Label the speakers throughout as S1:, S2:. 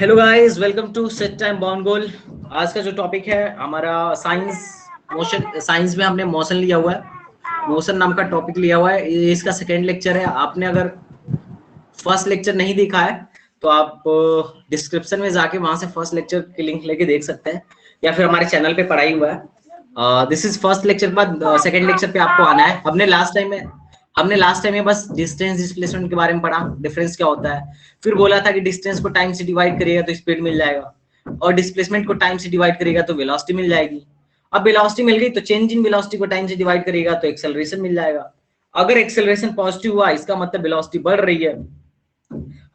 S1: Hello guys, welcome to set time bound goal. आज का जो टॉपिक है हमारा साइंस मोशन। साइंस में हमने मोशन लिया हुआ है, मोशन नाम का टॉपिक लिया हुआ है। ये इसका सेकेंड लेक्चर है। आपने अगर फर्स्ट लेक्चर नहीं देखा है तो आप डिस्क्रिप्शन में जाके वहां से फर्स्ट लेक्चर की लिंक लेके देख सकते हैं, या फिर हमारे चैनल पे पढ़ाई हुआ है। दिस इज फर्स्ट लेक्चर के बाद सेकेंड लेक्चर पे आपको आना है। हमने लास्ट टाइम में बस डिस्टेंस डिस्प्लेसमेंट के बारे में पढ़ा, डिफरेंस क्या होता है। फिर बोला था कि डिस्टेंस को टाइम से डिवाइड करेगा तो स्पीड मिल जाएगा, और डिस्प्लेसमेंट को टाइम से डिवाइड करेगा तो वेलोसिटी मिल जाएगी। अब वेलोसिटी मिल गई तो चेंज इन वेलोसिटी को टाइम से डिवाइड करेगा तो एक्सेलरेशन मिल जाएगा। अगर एक्सेलरेशन पॉजिटिव हुआ इसका मतलब वेलोसिटी बढ़ रही है,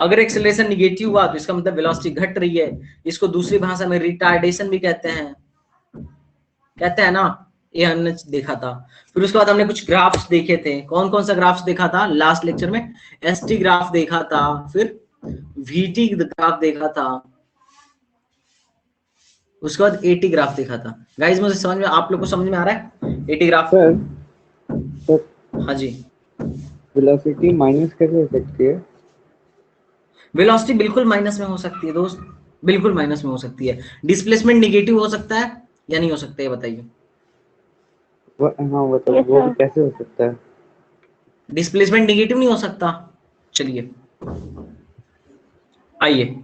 S1: अगर एक्सेलरेशन निगेटिव हुआ तो इसका मतलब वेलोसिटी घट रही है। इसको दूसरी भाषा में रिटार्डेशन भी कहते हैं ना। ये हमने देखा था। फिर उसके बाद हमने कुछ ग्राफ्स देखे थे। कौन कौन सा ग्राफ्स देखा था लास्ट लेक्चर में? एसटी ग्राफ देखा था, फिर वीटी ग्राफ देखा था, उसके बाद एटी ग्राफ देखा था। गाइस मुझे समझ में, आप लोग को समझ में आ रहा है एटी ग्राफ?
S2: सर
S1: हाँ जी।
S2: वेलोसिटी माइनस कैसे हो सकती है?
S1: वेलोसिटी बिल्कुल माइनस में हो सकती है दोस्त, बिल्कुल माइनस में हो सकती है। डिस्प्लेसमेंट नेगेटिव हो सकता है या नहीं हो सकता है, बताइए।
S2: हाँ बताओ, वो भी कैसे हो सकता है?
S1: डिस्प्लेसमेंट नेगेटिव नहीं हो सकता। चलिए आइए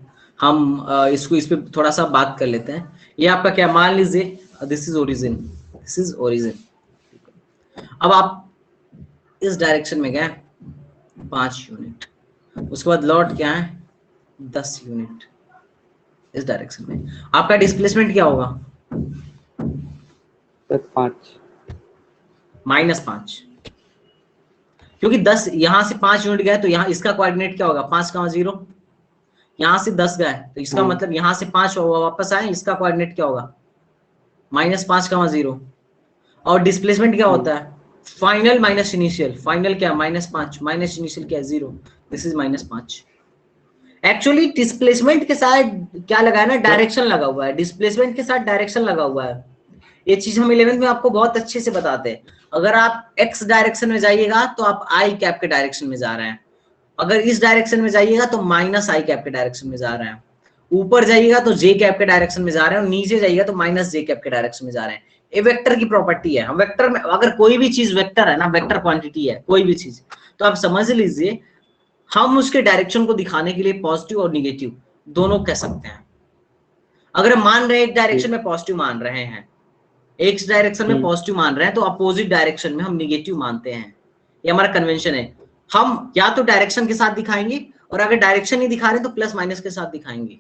S1: हम इसको इस पे थोड़ा सा बात कर लेते हैं। ये आपका क्या, मान लीजिए this is origin, this is origin. अब आप इस डायरेक्शन में गए 5 यूनिट, उसके बाद लौट क्या है 10 यूनिट इस डायरेक्शन में। आपका डिस्प्लेसमेंट क्या होगा?
S2: सर 5
S1: -5, क्योंकि 10 यहां से 5 यूनिट गए तो यहाँ इसका कोऑर्डिनेट क्या होगा 5,0। यहां से 10 गए तो इसका
S2: हाँ
S1: मतलब यहां से 5 वापस आए, इसका कोऑर्डिनेट क्या होगा -5,0। और डिस्प्लेसमेंट क्या
S2: हाँ
S1: होता है फाइनल माइनस इनिशियल। फाइनल क्या -5 माइनस इनिशियल क्या है 0। This is -5। एक्चुअली डिस्प्लेसमेंट के साथ क्या लगा है ना,
S2: सर
S1: डायरेक्शन लगा हुआ है। डिस्प्लेसमेंट के साथ डायरेक्शन लगा हुआ है। ये चीज हम 11th में आपको बहुत अच्छे से बताते हैं। अगर आप एक्स डायरेक्शन में जाइएगा तो आप आई कैप के डायरेक्शन में जा रहे हैं, अगर इस डायरेक्शन में जाइएगा तो माइनस आई कैप के डायरेक्शन में जा रहे हैं, ऊपर जाइएगा तो जे कैप के डायरेक्शन में जा रहे हैं, और नीचे जाइएगा तो माइनस जे कैप के डायरेक्शन में जा रहे हैं। ये वेक्टर की प्रॉपर्टी है। हम वेक्टर में अगर कोई भी चीज वेक्टर है ना, वेक्टर क्वांटिटी है कोई भी चीज, तो आप समझ लीजिए हम उसके डायरेक्शन को दिखाने के लिए पॉजिटिव और निगेटिव दोनों कह सकते हैं। अगर हम मान रहे हैं एक डायरेक्शन में पॉजिटिव मान रहे हैं, एक डायरेक्शन में पॉजिटिव मान रहे हैं, तो अपोजिट डायरेक्शन में हम निगेटिव मानते हैं। ये हमारा कन्वेंशन है। हम या तो डायरेक्शन के साथ दिखाएंगे, और अगर डायरेक्शन नहीं दिखा रहे तो प्लस माइनस के साथ दिखाएंगे।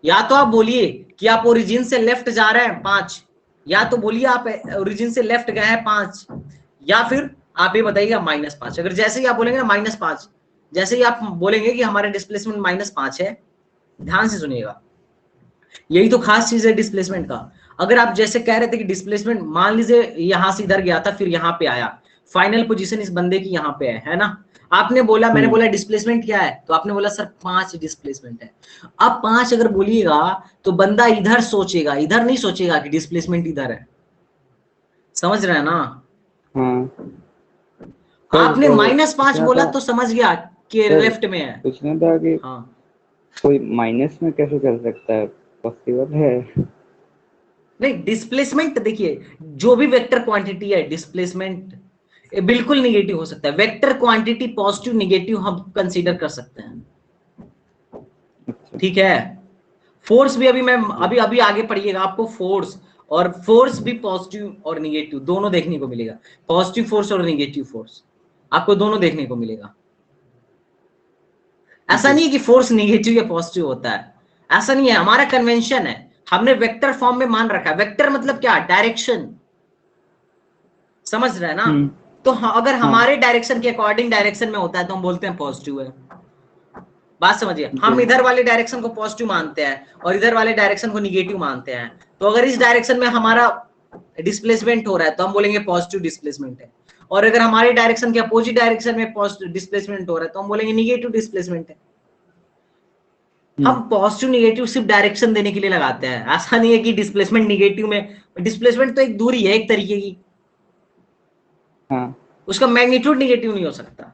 S1: या तो आप बोलिए कि आप ओरिजिन से लेफ्ट जा रहे हैं 5, या तो बोलिए आप ओरिजिन से लेफ्ट गए हैं 5, या फिर आप ये बताइएगा -5। अगर जैसे ही आप बोलेंगे ना -5, जैसे ही आप बोलेंगे कि हमारे डिस्प्लेसमेंट -5 है, ध्यान से सुनिएगा, यही तो खास चीज है डिस्प्लेसमेंट का। अगर आप जैसे कह रहे थे कि डिस्प्लेसमेंट मान लीजिए यहां से इधर गया था फिर यहाँ पे आया, फाइनल पोजीशन इस बंदे की यहाँ पे है ना। आपने बोला, मैंने बोला डिस्प्लेसमेंट क्या है, तो आपने बोला सर 5 डिस्प्लेसमेंट है। अब 5 अगर बोलिएगा तो बंदा इधर सोचेगा, इधर नहीं सोचेगा कि डिस्प्लेसमेंट इधर है। समझ रहे हैं ना?
S2: हाँ सर,
S1: आपने -5
S2: पूछना
S1: बोला
S2: था
S1: तो समझ गया कि
S2: सर,
S1: लेफ्ट में है।
S2: पूछना था कि
S1: हाँ,
S2: कोई माइनस में कैसे कर सकता है? पॉसिबल है?
S1: नहीं डिस्प्लेसमेंट देखिए, जो भी वेक्टर क्वांटिटी है डिस्प्लेसमेंट बिल्कुल निगेटिव हो सकता है। वेक्टर क्वांटिटी पॉजिटिव निगेटिव हम कंसीडर कर सकते हैं,
S2: अच्छा
S1: ठीक है। फोर्स भी अभी मैं अभी अभी आगे पढ़िएगा आपको फोर्स भी पॉजिटिव और निगेटिव दोनों देखने को मिलेगा। पॉजिटिव फोर्स और निगेटिव फोर्स आपको दोनों देखने को मिलेगा। ऐसा नहीं है कि फोर्स निगेटिव या पॉजिटिव होता है, ऐसा नहीं है। हमारा कन्वेंशन है, हमने वेक्टर फॉर्म में मान रखा है। वेक्टर मतलब क्या, डायरेक्शन। समझ रहे हैं ना? तो अगर
S2: हाँ
S1: हमारे डायरेक्शन के अकॉर्डिंग डायरेक्शन में होता है तो हम बोलते हैं पॉजिटिव है। बात समझिए, हम
S2: जी
S1: इधर वाले डायरेक्शन को पॉजिटिव मानते हैं और इधर वाले डायरेक्शन को निगेटिव मानते हैं। तो अगर इस डायरेक्शन में हमारा डिस्प्लेसमेंट हो रहा है तो हम बोलेंगे पॉजिटिव डिस्प्लेसमेंट है, और अगर हमारे डायरेक्शन के अपोजिट डायरेक्शन में पॉजिटिव डिस्प्लेसमेंट हो रहा है तो हम बोलेंगे निगेटिव डिस्प्लेसमेंट है। हम पॉजिटिव निगेटिव सिर्फ डायरेक्शन देने के लिए लगाते हैं, ऐसा नहीं है कि डिस्प्लेसमेंट निगेटिव में। डिस्प्लेसमेंट तो एक दूरी है एक तरीके की,
S2: हाँ
S1: उसका मैग्नीट्यूड निगेटिव नहीं हो सकता।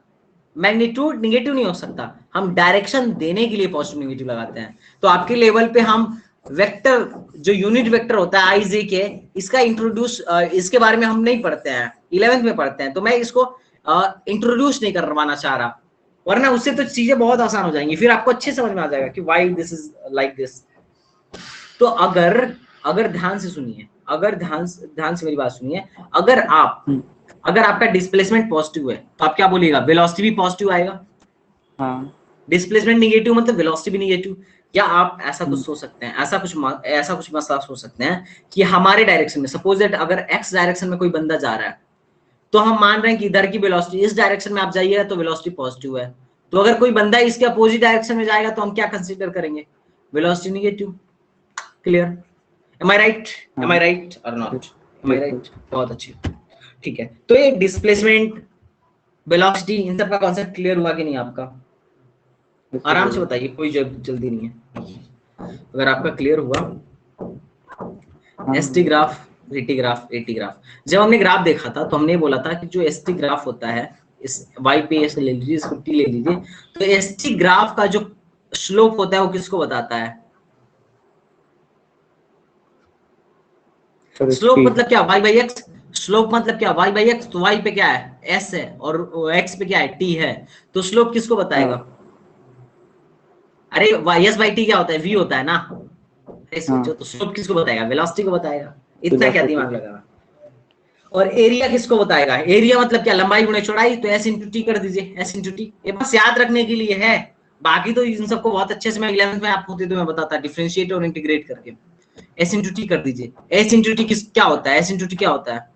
S1: मैग्नीट्यूड निगेटिव नहीं हो सकता, हम डायरेक्शन देने के लिए पॉजिटिव निगेटिव लगाते हैं। तो आपके लेवल पे हम वेक्टर, जो यूनिट वेक्टर होता है आई जे के, इसका इंट्रोड्यूस, इसके बारे में हम नहीं पढ़ते हैं, 11th में पढ़ते हैं, तो मैं इसको इंट्रोड्यूस नहीं करवाना चाह रहा, वरना उससे तो चीजें बहुत आसान हो जाएंगी, फिर आपको अच्छे समझ में आ जाएगा कि why this is like this. तो अगर ध्यान से सुनिए, अगर ध्यान से मेरी बात सुनिए, अगर आपका डिस्प्लेसमेंट पॉजिटिव है तो आप क्या बोलिएगा, वेलोसिटी भी पॉजिटिव आएगा।
S2: हाँ
S1: डिस्प्लेसमेंट निगेटिव मतलब वेलोसिटी भी निगेटिव। या आप ऐसा कुछ सोच सकते हैं, ऐसा कुछ मसला सोच सकते हैं कि हमारे डायरेक्शन में, सपोज दैट अगर एक्स डायरेक्शन में कोई बंदा जा रहा है, तो हम मान रहे हैं कि इधर की वेलोसिटी, इस डायरेक्शन में आप जाइएगा तो वेलोसिटी पॉजिटिव है, तो अगर कोई बंदा इसके अपोजिट डायरेक्शन में जाएगा तो हम क्या कंसीडर करेंगे, velocity negative. Clear? Am I right? Am I right or not? Am I right? बहुत अच्छी, ठीक है। तो ये डिस्प्लेसमेंट, वेलोसिटी, इन सब का कॉन्सेप्ट क्लियर हुआ कि नहीं आपका? आराम से बताइए, कोई जल्दी नहीं है। अगर आपका क्लियर हुआ, S T graph, T graph, eighty graph, जब हमने ग्राफ देखा था तो हमने बोला था कि जो एस टी ग्राफ होता है, इस वाई पे एस ले लीजिए, इसको टी ले लीजिए, तो एस टी ग्राफ का जो स्लोप होता है वो किसको बताता है? स्लोप मतलब क्या, वाई बाई एक्स। स्लोप मतलब क्या, वाई बाई एक्स। तो वाई पे क्या है, एस है, और एक्स पे क्या है, टी है, तो स्लोप किसको बताएगा? अरे वाई एस बाई टी क्या होता है, वी होता है ना। सोचो, तो स्लोप किसको बताएगा, वेलोसिटी को बताएगा। इतना क्या दिमाग लगा। और एरिया किसको बताएगा, एरिया मतलब क्या, लंबाई गुणे चौड़ाई, तो एस इंटू टी कर दीजिए, एस इंटू टी। ये बस याद रखने के लिए है, बाकी तो इन सबको बहुत अच्छे से मैं 11th में आप होते तो मैं बताता, डिफरेंशिएट और इंटीग्रेट करके। एस इंटू टी कर दीजिए। एस इंटू टी किस क्या होता है, एस इंटू टी क्या होता है?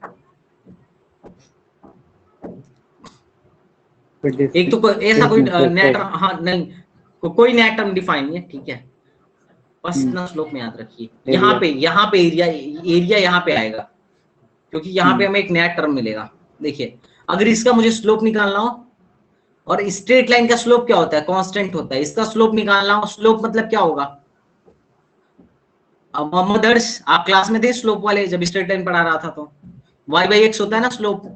S1: एक तो ऐसा कोई नया टर्म, हाँ नहीं, कोई नया टर्म डिफाइन नहीं है, ठीक है, बस इतना स्लोप में याद रखिए। यहाँ पे एरिया यहाँ पे आएगा, क्योंकि यहाँ पे हमें एक नया टर्म मिलेगा। देखिए, अगर इसका मुझे स्लोप निकालना हो, और स्ट्रेट लाइन का स्लोप क्या होता है, कांस्टेंट होता है, इसका स्लोप निकालना हो, स्लोप मतलब क्या होगा? अब मोहम्मद अर्श, आप क्लास में थे स्लोप वाले, जब स्ट्रेट लाइन पढ़ा रहा था तो y बाई एक्स होता है ना slope,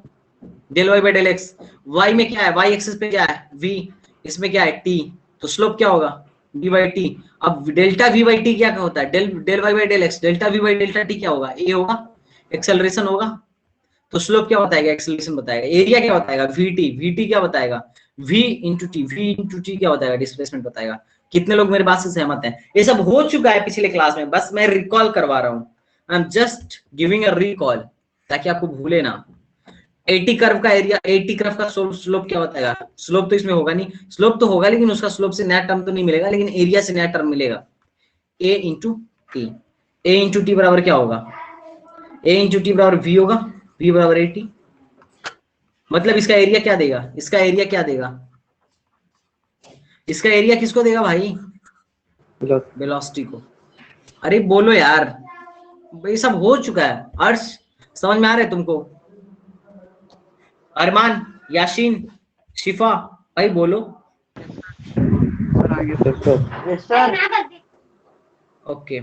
S1: del Y by del X. Y में क्या है, वाई एक्सिस पे क्या है, v, इसमें क्या है, t, तो स्लोप क्या होगा, v बाई टी। अब डेल्टा v बाई टी क्या होता है, del Y by del X, delta v by delta T क्या होगा, a होगा, एक्सेलरेशन होगा। तो स्लोप क्या बताएगा, एक्सेलरेशन बताएगा। एरिया क्या बताएगा, vt क्या बताएगा, v इंटू टी क्या बताएगा, डिस्प्लेसमेंट बताएगा। कितने लोग मेरे बात से सहमत हैं? ये सब हो चुका है पिछले क्लास में, बस मैं रिकॉल करवा रहा हूँ, I am just giving a recall, ताकि आपको भूले ना। 80 कर्व का एरिया, 80 कर्व का स्लोप क्या बताएगा? स्लोप तो इसमें होगा नहीं, स्लोप तो होगा लेकिन उसका स्लोप से नया टर्म तो नहीं मिलेगा, लेकिन एरिया से नया टर्म मिलेगा, a into T. A into T बराबर क्या होगा, ए इंटू टी बराबर v होगा, v बराबर 80। मतलब इसका एरिया क्या देगा, इसका एरिया क्या देगा, इसका एरिया किसको देगा भाई, वेलोसिटी को। अरे बोलो यार, ये सब हो चुका है। अर्श, समझ में आ रहा है तुमको? अरमान, याशीन, शिफा, भाई बोलो। Okay,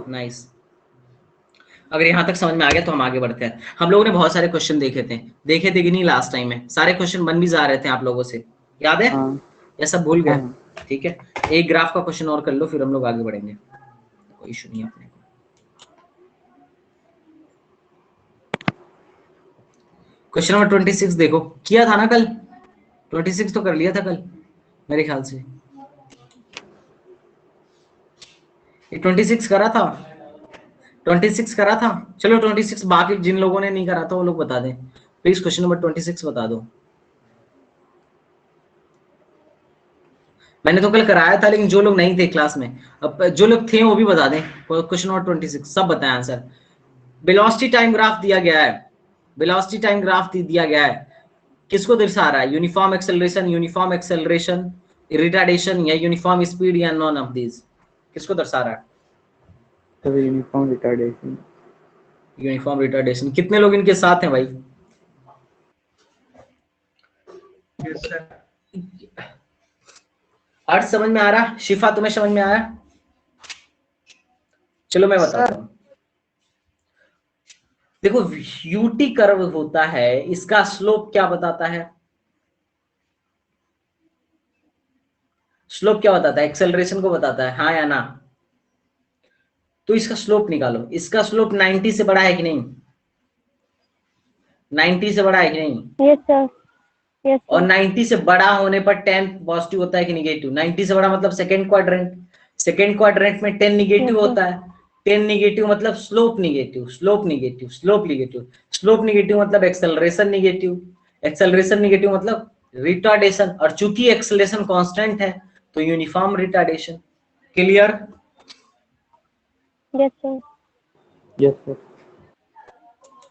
S1: nice. अगर यहाँ तक समझ में आ गया तो हम आगे बढ़ते हैं। हम लोगों ने बहुत सारे क्वेश्चन देखे थे कि नहीं लास्ट टाइम में, सारे क्वेश्चन बन भी जा रहे थे आप लोगों से, याद है? या सब भूल गए? ठीक है, एक ग्राफ का क्वेश्चन और कर लो, फिर हम लोग आगे बढ़ेंगे, कोई इशू नहीं अपने को। क्वेश्चन नंबर 26 देखो, किया था ना कल, 26 तो कर लिया था कल मेरे ख्याल से। ये 26 करा था, 26 करा था। चलो 26 बाकी जिन लोगों ने नहीं करा था वो लोग बता दें प्लीज, क्वेश्चन नंबर 26 बता दो। मैंने तो कल कराया था, लेकिन जो लोग नहीं थे क्लास में, अब जो लोग थे वो भी बता दें। क्वेश्चन नंबर 26 सब बताएं आंसर। वेलोसिटी टाइम ग्राफ दिया गया है, वेलोसिटी टाइम ग्राफ दिया गया है, किसको दर्शा रहा है, यूनिफॉर्म एक्सेलरेशन, रिटार्डेशन, या यूनिफॉर्म स्पीड, या नॉन ऑफ दीज, किसको दर्शा रहा है?
S2: Uniform retardation.
S1: Uniform retardation. कितने लोग इनके साथ हैं भाई? अर्थ समझ में आ रहा? शिफा तुम्हें समझ में आया? चलो मैं बताता हूं। देखो, यूटी कर्व होता है, इसका स्लोप क्या बताता है? स्लोप क्या बताता है? एक्सेलरेशन को बताता है, हाँ या ना? तो इसका स्लोप निकालो। इसका स्लोप 90 से बड़ा है कि नहीं? 90 से बड़ा है कि नहीं?
S3: यस सर, यस
S1: और
S3: सर।
S1: 90 से बड़ा होने पर 10 पॉजिटिव होता है कि निगेटिव? 90 से बड़ा मतलब सेकंड क्वाड्रेंट, सेकंड क्वाड्रेंट में 10 निगेटिव होता है। 10 निगेटिव मतलब slope negative, slope negative, slope negative, slope negative मतलब एक्सेलरेशन निगेटिव, एक्सेलरेशन निगेटिव मतलब रिटार्डेशन। और चूंकि एक्सेलरेशन कांस्टेंट है तो uniform retardation. Clear?
S3: Yes sir.
S2: Yes sir.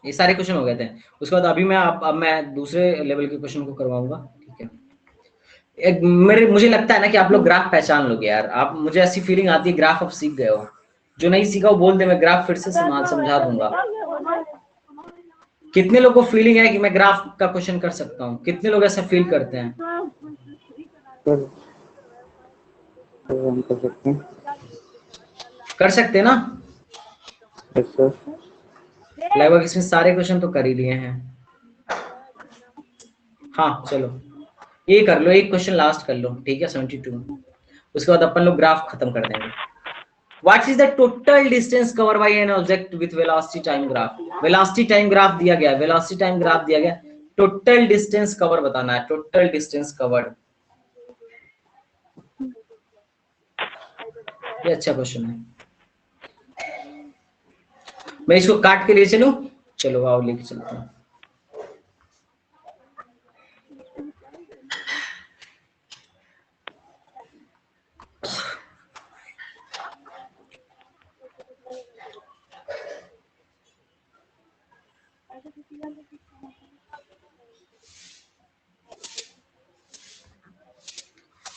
S1: ये सारे क्वेश्चन हो गए थे। उसके बाद अभी मैं अब मैं दूसरे लेवल के क्वेश्चन को करवाऊंगा, ठीक है? मुझे लगता है ना कि आप लोग ग्राफ पहचान लोगे यार। आप, मुझे ऐसी फीलिंग आती है ग्राफ अब सीख गए हो। जो नहीं सीखा वो बोल दे, मैं ग्राफ फिर से समझा दूंगा। कितने लोगों को फीलिंग है कि मैं ग्राफ का क्वेश्चन कर सकता हूँ? कितने लोग ऐसा फील करते हैं?
S2: सर हम कर सकते हैं।
S1: कर सकते हैं ना?
S2: Yes sir.
S1: लगभग इसमें सारे क्वेश्चन तो कर ही लिए हैं। हाँ चलो ये कर लो, एक क्वेश्चन लास्ट कर लो, ठीक है? 72। उसके बाद अपन लोग ग्राफ खत्म कर देंगे। What is the total distance covered by an object with velocity time graph? Velocity time graph दिया गया है, velocity time graph दिया गया, total distance cover बताना है, total distance covered। ये अच्छा क्वेश्चन है। मैं इसको काट के लिए चलूं? चलो आओ लेके चलता हूँ।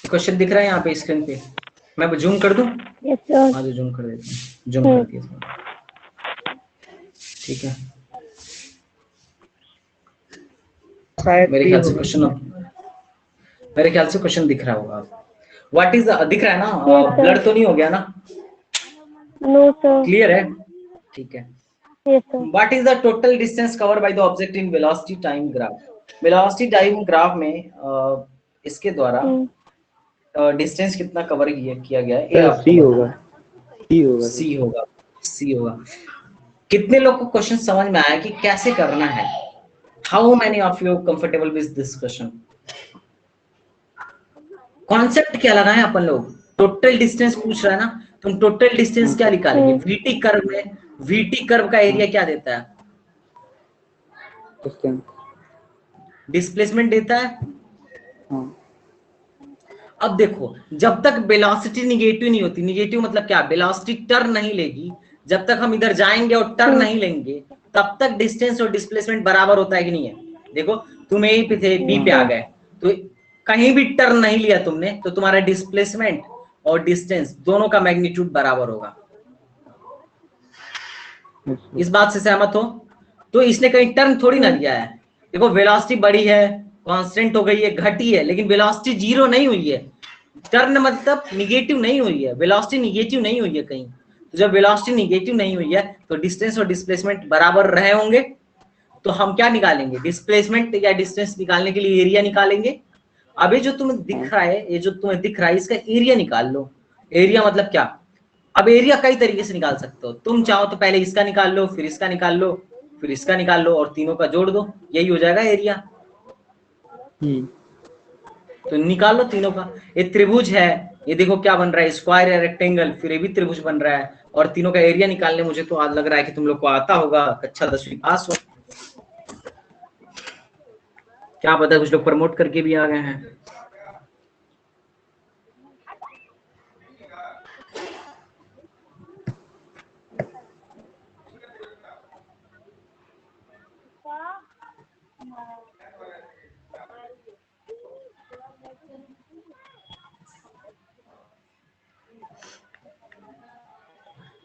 S1: क्वेश्चन दिख रहा है यहाँ पे स्क्रीन पे? मैं जूम कर दूं?
S3: Yes sir.
S1: हाँ, जूम कर देता हूँ, जूम कर दिया, ठीक है? मेरे ख्याल से क्वेश्चन, मेरे ख्याल से क्वेश्चन दिख रहा होगा। व्हाट इज दिख रहा है ना? ब्लर तो नहीं हो गया ना?
S3: No sir.
S1: क्लियर है? ठीक है।
S3: Yes sir.
S1: What is the total distance covered by the object in velocity time graph? Velocity time graph में इसके द्वारा डिस्टेंस कितना कवर किया गया है ये
S2: सर
S1: आपको
S2: सी होगा,
S1: बताना।
S2: सी होगा,
S1: सी होगा, सी होगा। कितने लोग को क्वेश्चन समझ में आया कि कैसे करना है? How many of you comfortable with this question? Concept क्या लगाए अपन लोग? टोटल डिस्टेंस पूछ रहा है ना, तुम टोटल डिस्टेंस क्या निकालेंगे? वीटी कर्व में, वीटी कर्व का एरिया क्या देता है?
S2: डिस्टेंस।
S1: डिस्प्लेसमेंट देता है।
S2: हाँ।
S1: अब देखो, जब तक वेलोसिटी निगेटिव नहीं होती, निगेटिव मतलब क्या? वेलोसिटी टर्न नहीं लेगी, जब तक हम इधर जाएंगे और टर्न नहीं लेंगे तब तक डिस्टेंस और डिस्प्लेसमेंट बराबर होता है कि नहीं है? देखो तुम ए पे थे, बी पे आ गए, तो कहीं भी टर्न नहीं लिया तुमने तो तुम्हारा डिस्प्लेसमेंट और डिस्टेंस दोनों का मैग्नीट्यूड बराबर होगा। इस बात से सहमत हो? तो इसने कहीं टर्न थोड़ी ना लिया है। देखो वेलोसिटी बढ़ी है, कांस्टेंट हो गई है, घटी है, लेकिन वेलोसिटी जीरो नहीं हुई है। टर्न मतलब निगेटिव नहीं हुई है, वेलोसिटी निगेटिव नहीं हुई है कहीं। तो जब वेलोसिटी निगेटिव नहीं हुई है तो डिस्टेंस और डिस्प्लेसमेंट बराबर रहे होंगे। तो हम क्या निकालेंगे? डिस्प्लेसमेंट या डिस्टेंस निकालने के लिए एरिया निकालेंगे। अभी जो तुम्हें दिख रहा है, ये जो तुम्हें दिख रहा है इसका एरिया निकाल लो। एरिया मतलब क्या? अब एरिया कई तरीके से निकाल सकते हो। तुम चाहो तो पहले इसका निकाल लो, फिर इसका निकाल लो, फिर इसका निकाल लो और तीनों का जोड़ दो, यही हो जाएगा एरिया। तो निकाल लो तीनों का। ये त्रिभुज है, ये देखो क्या बन रहा है, स्क्वायर या रेक्टेंगल, फिर ये भी त्रिभुज बन रहा है। और तीनों का एरिया निकालने मुझे तो आज लग रहा है कि तुम लोग को आता होगा, कक्षा 10वीं पास हो। क्या पता कुछ लोग प्रमोट करके भी आ गए हैं।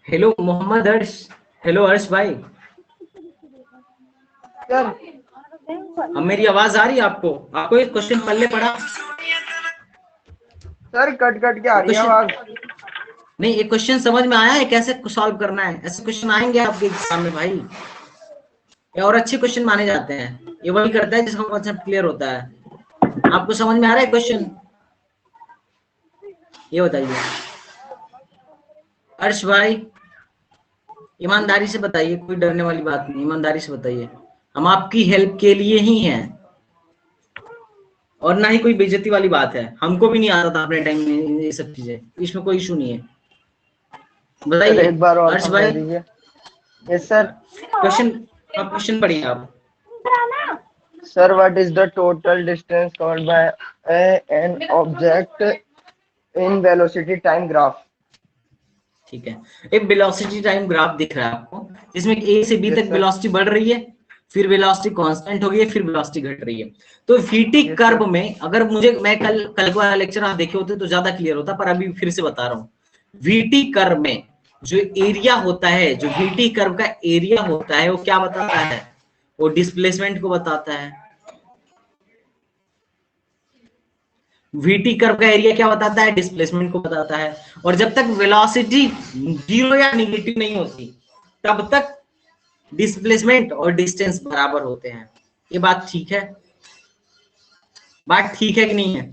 S1: हेलो मोहम्मद हर्ष, हेलो हर्ष भाई।
S4: सर
S1: अब मेरी आवाज आ रही है आपको? आपको एक क्वेश्चन पहले पढ़ा?
S4: सर कट कट के आ रही है आवाज।
S1: नहीं, एक क्वेश्चन समझ में आया है कैसे सॉल्व करना है? ऐसे क्वेश्चन आएंगे आपके एग्जाम में भाई, ये और अच्छे क्वेश्चन माने जाते हैं। ये वही करता है जिसका कॉन्सेप्ट क्लियर होता है। आपको समझ में आ रहा है क्वेश्चन? ये बताइए अर्श भाई, ईमानदारी से बताइए, कोई डरने वाली बात नहीं, ईमानदारी से बताइए, हम आपकी हेल्प के लिए ही हैं और ना ही कोई बेइज्जती वाली बात है। हमको भी नहीं आता था अपने टाइम में ये सब चीजें, इसमें कोई इशू नहीं है। बताइए
S4: एक बार और
S1: अर्श
S4: समझा
S1: भाई,
S4: दीजिए। Yes sir.
S1: क्वेश्चन पढ़िए आप।
S4: Sir, what is the total distance covered by an object in velocity time graph?
S1: ठीक है, एक वेलोसिटी टाइम ग्राफ दिख रहा है आपको, जिसमें ए से बी
S4: Yes,
S1: तक
S4: sir.
S1: वेलोसिटी बढ़ रही है, फिर वेलोसिटी कांस्टेंट हो गई है, फिर वेलोसिटी घट रही है। तो वीटी
S4: Yes,
S1: कर्व
S4: sir.
S1: में, अगर मुझे, मैं कल वाला लेक्चर आप देखे होते तो ज्यादा क्लियर होता, पर अभी फिर से बता रहा हूँ। वीटी कर्व में जो एरिया होता है, जो वीटी कर्व का एरिया होता है, वो क्या बताता है? वो डिस्प्लेसमेंट को बताता है। वीटी कर्व का एरिया क्या बताता है? डिस्प्लेसमेंट को बताता है। और जब तक वेलोसिटी जीरो या निगेटिव नहीं होती, तब तक डिस्प्लेसमेंट और डिस्टेंस बराबर होते हैं। ये बात ठीक है? बात ठीक है कि नहीं है?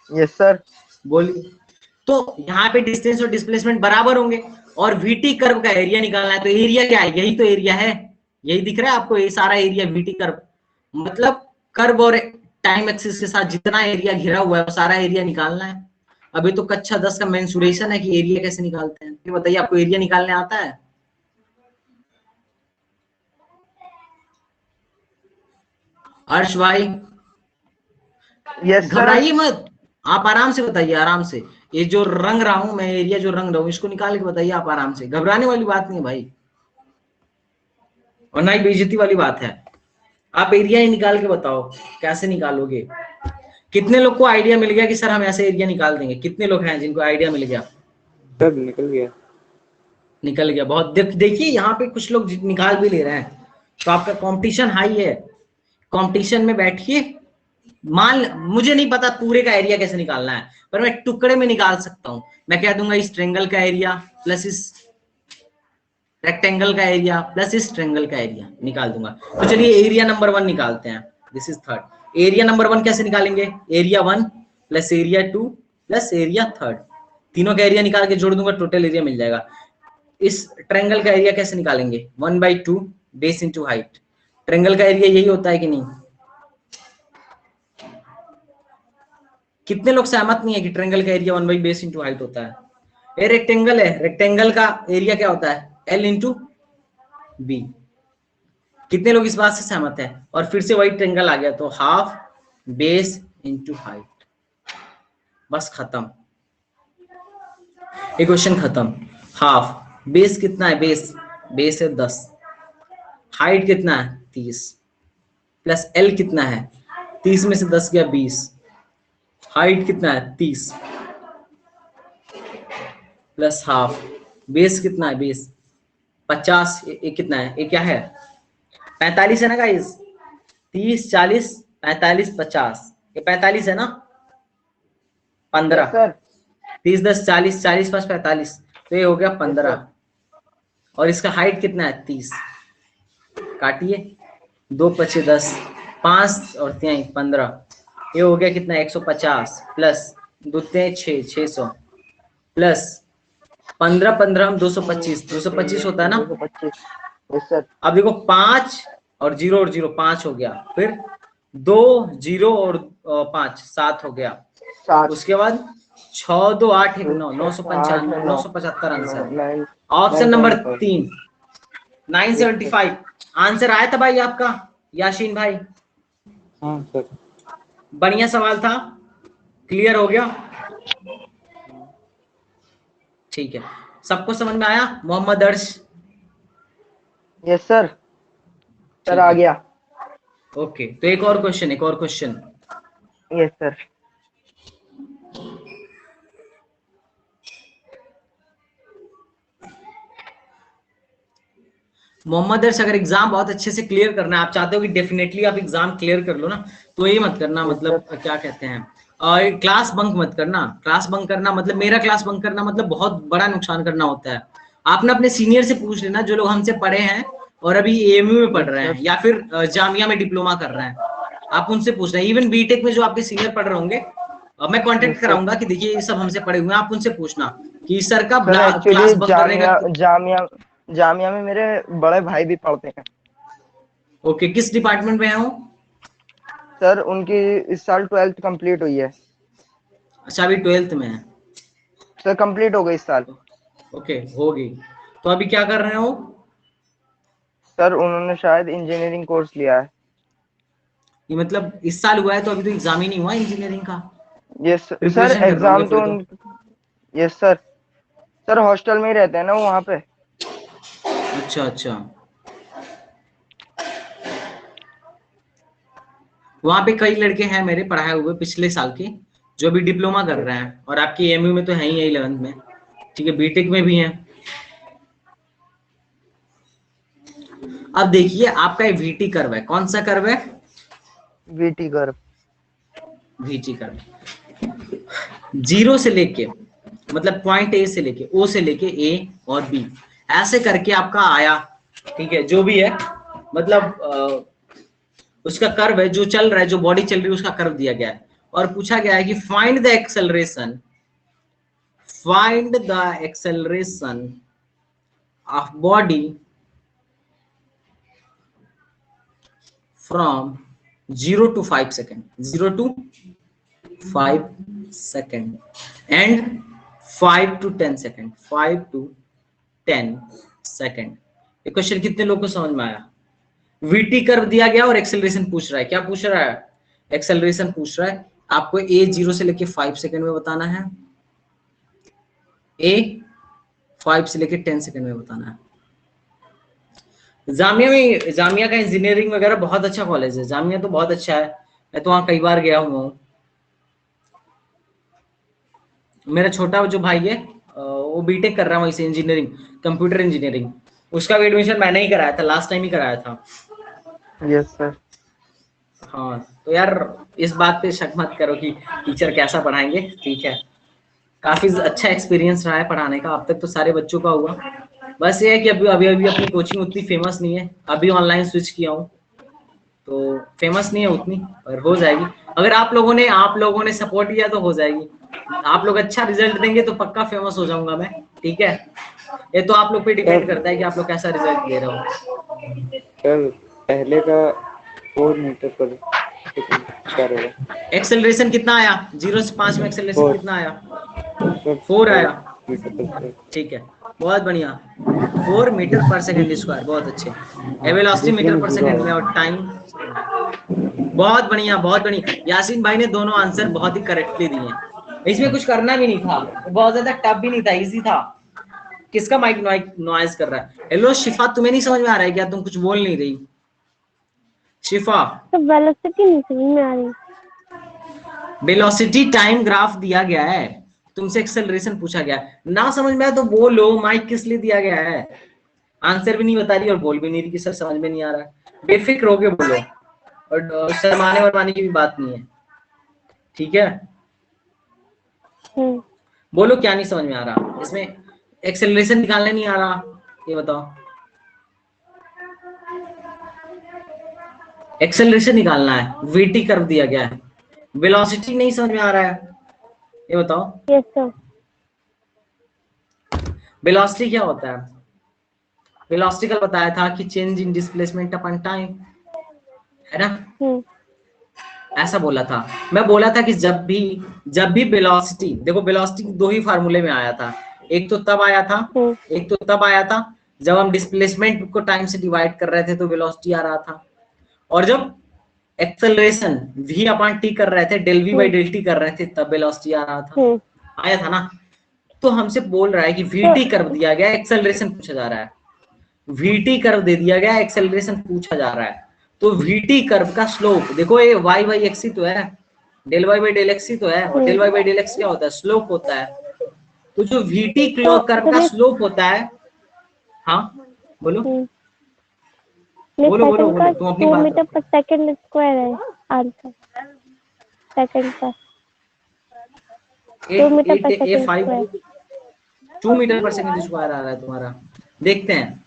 S4: Yes, sir.
S1: बोलिए। तो यहाँ पे डिस्टेंस और डिस्प्लेसमेंट बराबर होंगे, और वीटी कर्व का एरिया निकालना है, तो एरिया क्या है? यही तो एरिया है, यही दिख रहा है आपको, ये सारा एरिया वीटी कर्व, मतलब कर्व और टाइम एक्सिस के साथ जितना एरिया घिरा हुआ है वो सारा एरिया निकालना है। अभी तो कक्षा 10 का मेंसुरेशन है कि एरिया कैसे निकालते हैं। ये बताइए, आपको एरिया निकालने आता है? अर्श भाई
S4: Yes, sir.
S1: घबराइए मत, आप आराम से बताइए, आराम से। ये जो रंग रहा हूं मैं, एरिया जो रंग रहा हूं, इसको निकाल के बताइए आप आराम से, घबराने वाली बात नहीं है भाई, और ना ही बेइज्जती वाली बात है। आप एरिया ही निकाल के बताओ, कैसे निकालोगे? कितने लोग को आइडिया मिल गया कि सर हम ऐसे एरिया निकाल देंगे? कितने लोग हैं जिनको आइडिया मिल गया?
S2: सर निकल गया।
S1: निकल गया, बहुत। देखिए यहाँ पे कुछ लोग निकाल भी ले रहे हैं, तो आपका कंपटीशन हाई है। कंपटीशन में बैठिए। मान, मुझे नहीं पता पूरे का एरिया कैसे निकालना है, पर मैं टुकड़े में निकाल सकता हूं। मैं कह दूंगा इस ट्रेंगल का एरिया प्लस इस रेक्टेंगल का एरिया प्लस इस ट्रेंगल का एरिया निकाल दूंगा। तो चलिए एरिया नंबर 1 निकालते हैं। This is third. Area number 1 कैसे निकालेंगे? Area 1 plus area 2 plus area third, तीनों का एरिया निकाल के जोड़ दूंगा, टोटल एरिया मिल जाएगा। इस ट्रेंगल का एरिया कैसे निकालेंगे? 1/2 बेस इंटू हाइट। ट्रेंगल का एरिया यही होता है कि नहीं? कितने लोग सहमत नहीं है कि ट्रेंगल का area 1 by base into height होता है? ये रेक्टेंगल है, रेक्टेंगल का एरिया क्या होता है? L into B. कितने लोग इस बात से सहमत है? और फिर से वही ट्रेंगल आ गया, तो हाफ बेस इंटू हाइट। बस खत्म, ये क्वेश्चन खत्म। हाफ बेस कितना है? बेस है 10, हाइट कितना है? 30, प्लस L कितना है? 30 में से 10 गया 20, हाइट कितना है? 30 प्लस हाफ, बेस कितना है? बेस 50, ये कितना है? ये क्या है? 45 है ना गाइस? 30 40 45 50, ये 45 है ना? 15,
S4: Yes, sir.
S1: 30 10 40, 40 5 45, तो ये हो गया 15। और इसका हाइट कितना है? 30। काटिए, 2 5 10, 5 और 3 15, ये हो गया कितना? 150 प्लस 2 6 600 प्लस 15 15 225, 225 होता है ना?
S4: 225. Yes, sir.
S1: अब देखो 5 और 0 5 हो गया, फिर 2 0 और 5 7 हो गया,
S4: 7.
S1: उसके बाद 6 2 8 1 9 995 975 आंसर।
S4: 9.
S1: ऑप्शन नंबर 3 975 आंसर आया था भाई आपका याशीन भाई।
S2: हाँ सर।
S1: बढ़िया सवाल था, क्लियर हो गया? ठीक है, सबको समझ में आया? मोहम्मद अर्श?
S4: Yes, sir. सर आ गया।
S1: ओके, तो एक और क्वेश्चन।
S4: Yes, sir.
S1: मोहम्मद अर्श, अगर एग्जाम बहुत अच्छे से क्लियर करना है, आप चाहते हो कि डेफिनेटली आप एग्जाम क्लियर कर लो ना, तो ये मत करना, मतलब क्या कहते हैं, और क्लास बंक मत करना। क्लास बंक करना मतलब, मेरा क्लास बंक करना मतलब बहुत बड़ा नुकसान करना होता है। आप ना अपने सीनियर से पूछ लेना, जो लोग हमसे पढ़े हैं और अभी एएमयू में पढ़ रहे हैं या फिर जामिया में डिप्लोमा कर रहे हैं, आप उनसे पूछना। इवन बीटेक में जो आपके सीनियर पढ़ रहे होंगे, अब मैं कांटेक्ट
S4: Yes, sir.
S1: कराऊंगा कि देखिए ये सब हमसे पढ़े हुए हैं, आप उनसे पूछना कि सर का
S4: सर
S1: क्लास
S4: एक्चुअली
S1: बंक करने का।
S4: जामिया में मेरे बड़े भाई भी पढ़ते हैं
S1: ओके, किस डिपार्टमेंट में है वो?
S4: सर। उनकी इस साल 12th कंप्लीट हुई है
S1: अच्छा, अभी 12th में है।
S4: सर, कंप्लीट हो गई इस साल।
S1: ओके, होगी। तो अभी क्या कर रहे हो?
S4: सर उन्होंने शायद इंजीनियरिंग कोर्स लिया है।
S1: ये मतलब इस साल हुआ है तो अभी तो एग्जाम ही नहीं हुआ इंजीनियरिंग का,
S4: यस सर,
S1: प्रिपरेशन कर रहे होंगे
S4: एग्जाम तो
S1: फिर तो।
S4: Yes sir. सर हॉस्टल में ही रहते हैं ना वो वहाँ पे।
S1: अच्छा अच्छा, वहां पे कई लड़के हैं मेरे पढ़ाए हुए पिछले साल के जो अभी डिप्लोमा कर रहे हैं, और आपकी एमयू में तो है ही 11th में, ठीक है, बीटेक में भी हैं। अब देखिए आपका वीटी कर्व है, कौन सा कर्व है?
S4: वीटी कर।
S1: वीटी कर्व, जीरो से लेके मतलब पॉइंट ए से लेके ओ से लेके ए और बी ऐसे करके आपका आया, ठीक है, जो भी है मतलब उसका कर्व है, जो चल रहा है, जो बॉडी चल रही है उसका कर्व दिया गया है, और पूछा गया है कि find the acceleration of body from 0 to 5 second, 0 to 5 second and 5 to 10 second, 5 to 10 second। ये क्वेश्चन कितने लोगों को समझ में आया? वीटी कर्व दिया गया और एक्सेलरेशन पूछ रहा है। क्या पूछ रहा है? एक्सेलरेशन पूछ रहा है। आपको ए 0 से लेके 5 सेकंड में बताना है, ए 5 से लेके 10 सेकंड में बताना है। जामिया का इंजीनियरिंग वगैरह बहुत अच्छा कॉलेज है, जामिया तो बहुत अच्छा है, मैं तो वहां कई बार गया हुआ हूँ। मेरा छोटा जो भाई है वो बीटेक कर रहा है वहीं से, इंजीनियरिंग, कंप्यूटर इंजीनियरिंग, उसका भी एडमिशन मैंने ही कराया था, लास्ट टाइम ही कराया था।
S4: Yes sir.
S1: हाँ तो यार इस बात पे शक मत करो कि टीचर कैसा पढ़ाएंगे, ठीक है, काफी अच्छा एक्सपीरियंस रहा है पढ़ाने का, अब तक तो सारे बच्चों का हुआ। बस ये है कि अभी अपनी कोचिंग उतनी फेमस नहीं है, अभी ऑनलाइन स्विच किया हूँ तो फेमस नहीं है उतनी, पर हो जाएगी। अगर आप लोगों ने सपोर्ट किया तो हो जाएगी। आप लोग अच्छा रिजल्ट देंगे तो पक्का फेमस हो जाऊंगा मैं, ठीक है। ये तो आप लोग पे डिपेंड करता है कि आप लोग कैसा रिजल्ट दे रहे हो।
S2: सर पहले का 4 मीटर पर सेकंड क्या रहेगा?
S1: एक्सेलरेशन कितना आया? 0 से 5 में एक्सेलरेशन
S2: 4
S1: कितना आया?
S2: सर
S1: 4
S2: 4
S1: आया,
S2: मीटर पर सेकंड।
S1: ठीक है, बहुत बढ़िया। 4 मीटर पर सेकंड स्क्वायर, बहुत अच्छे। वेलोसिटी
S2: दूसरे
S1: मीटर
S2: में
S1: पर
S2: 0
S1: सेकंड में,
S2: आया।
S1: और टाइम, बहुत बढ़िया बहुत बढ़िया। यासीन भाई ने दोनों आंसर बहुत ही करेक्टली दिए हैं, इसमें कुछ करना भी नहीं था, बहुत ज्यादा टफ भी नहीं था, इजी था। किसका माइक नॉइज कर रहा है? हेलो शिफा, तुम्हें नहीं समझ में आ रहा है क्या? तुम कुछ बोल नहीं रही शिफा।
S3: तो वेलोसिटी नहीं समझ में आ रही।
S1: वेलोसिटी टाइम ग्राफ दिया गया है, तुमसे एक्सेलरेशन पूछा गया है, ना समझ में आया तो बोलो, माइक किस लिए दिया गया है? आंसर भी नहीं बता रही और बोल भी नहीं रही कि सर समझ में नहीं आ रहा है। बेफिक्र होके बोलो, और शर्माने वरमाने की भी बात नहीं है, ठीक है। बोलो क्या नहीं समझ में आ रहा? इसमें एक्सेलरेशन निकालने नहीं आ रहा, ये बताओ। एक्सेलरेशन निकालना है, वीटी कर्व दिया गया है, वेलोसिटी नहीं समझ में आ रहा है, ये बताओ।
S3: Yes sir.
S1: वेलोसिटी क्या होता है? वेलोसिटी कल बताया था कि change in displacement upon time, है ना? ऐसा बोला था। मैं बोला था कि जब भी वेलोसिटी, देखो वेलोसिटी दो ही फार्मूले में आया था, एक तो तब आया था जब हम डिस्प्लेसमेंट को टाइम से डिवाइड कर रहे थे तो वेलोसिटी आ रहा था, और जब एक्सेलरेशन v अपॉन t कर रहे थे, del v by del t कर रहे थे, तब वेलोसिटी आ रहा था, आया था ना। तो हमसे बोल रहा है कि vt कर्व दिया गया, एक्सेलरेशन पूछा जा रहा है, vt कर्व दे दिया गया, एक्सेलरेशन पूछा जा रहा है। तो vt कर्व का स्लोप देखो, ये y बाई एक्स ही तो है, del y by del x ही तो है, और del y by del x क्या होता है? स्लोप होता है। तो जो vt कर्व का स्लोप होता है, हाँ बोलो बोलो बोलो बोलो, तुम अपनी
S3: 2
S1: बात
S3: मीटर पर सेकंड स्क्वायर है आंसर, सेकंड का 2 metre per second square.
S1: 2 metre per second square आ रहा है तुम्हारा, देखते हैं।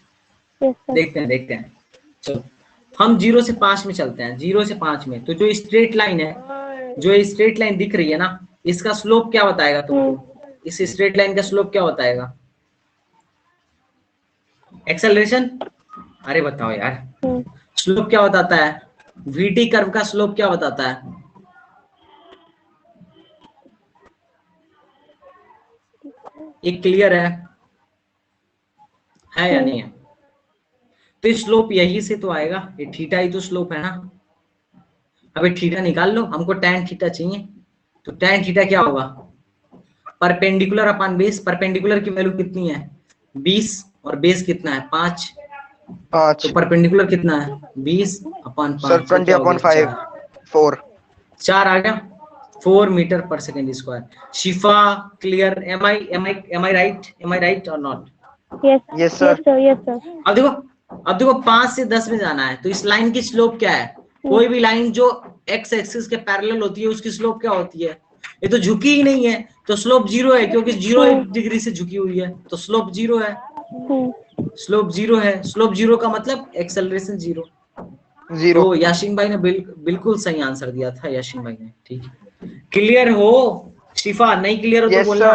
S1: चलो हम 0 से 5 में चलते हैं, 0 से 5 में। तो जो स्ट्रेट लाइन है, जो स्ट्रेट लाइन दिख रही है ना, इसका स्लोप क्या बताएगा तुमको? इस स्ट्रेट लाइन का स्लोप क्या बताएगा? एक्सेलरेशन? अरे बताओ यार, स्लोप क्या बताता है? वीटी कर्व का स्लोप क्या बताता है? ये क्लियर है या नहीं है? तो स्लोप यही से तो आएगा, ये थीटा ही तो स्लोप है ना। अबे थीटा निकाल लो, हमको tan थीटा चाहिए। तो tan थीटा क्या होगा? Perpendicular upon base. परपेंडिकुलर की वैल्यू कितनी है? 20, और बेस कितना है? 5।
S4: 5
S1: तो परपेंडिकुलर कितना है? 20 अपॉन 5।
S4: सर 20/5 4
S1: 4 आ गया। 4 metre per second square. Shifa clear? Am I right or not?
S4: Yes sir.
S1: अब देखो 5 से 10 में जाना है, तो इस लाइन की स्लोप क्या है? कोई भी लाइन जो एक्स एक्सिस के पैरेलल होती है उसकी स्लोप क्या होती है? ये तो झुकी ही नहीं है, तो स्लोप 0 है, क्योंकि 0 डिग्री से झुकी हुई है, तो स्लोप 0 है। स्लोप 0 है। स्लोप 0 का मतलब एक्सेलरेशन 0। तो याशीन भाई ने बिल्कुल सही आंसर दिया था, याशीन भाई ने। ठीक है, क्लियर हो? शिफा नहीं क्लियर हो तो बोलना।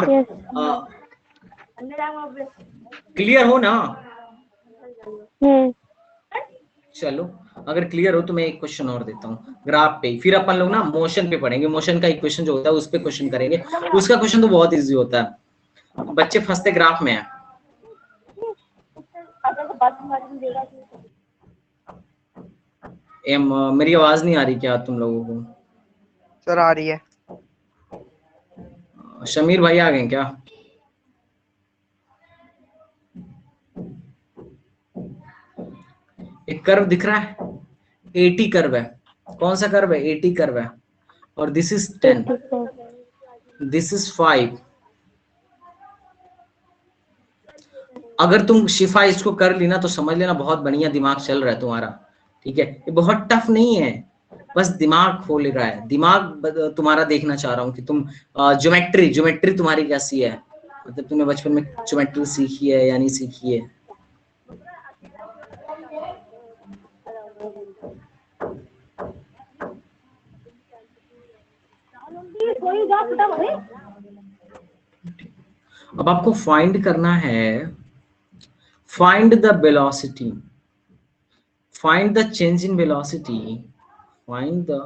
S1: क्लियर हो ना? चलो, अगर क्लियर हो तो मैं एक क्वेश्चन और देता हूँ ग्राफ पे, फिर अपन लोग ना मोशन पे पढ़ेंगे। मोशन का इक्वेशन जो होता है उस पे क्वेश्चन करेंगे। उसका क्वेश्चन तो बहुत इजी होता है, बच्चे फंसते ग्राफ में है। मेरी आवाज नहीं आ रही क्या तुम लोगों को?
S4: सर आ रही है।
S1: शमीर भाई आ गए क्या? एक कर्व दिख रहा है, 80 कर्व है। कौन सा कर्व है? 80 कर्व है। और दिस इज 10, दिस इज 5। अगर तुम शिफा इसको कर ली ना तो समझ लेना बहुत बढ़िया दिमाग चल रहा है तुम्हारा। ठीक है, ये बहुत टफ नहीं है, बस दिमाग खोल रहा है। दिमाग तुम्हारा देखना चाह रहा हूँ कि तुम ज्योमेट्री तुम्हारी कैसी है, मतलब तुमने बचपन में ज्योमेट्री सीखी है या नहीं सीखी है। अब आपको फाइंड करना है, find the velocity, find the change in velocity, find the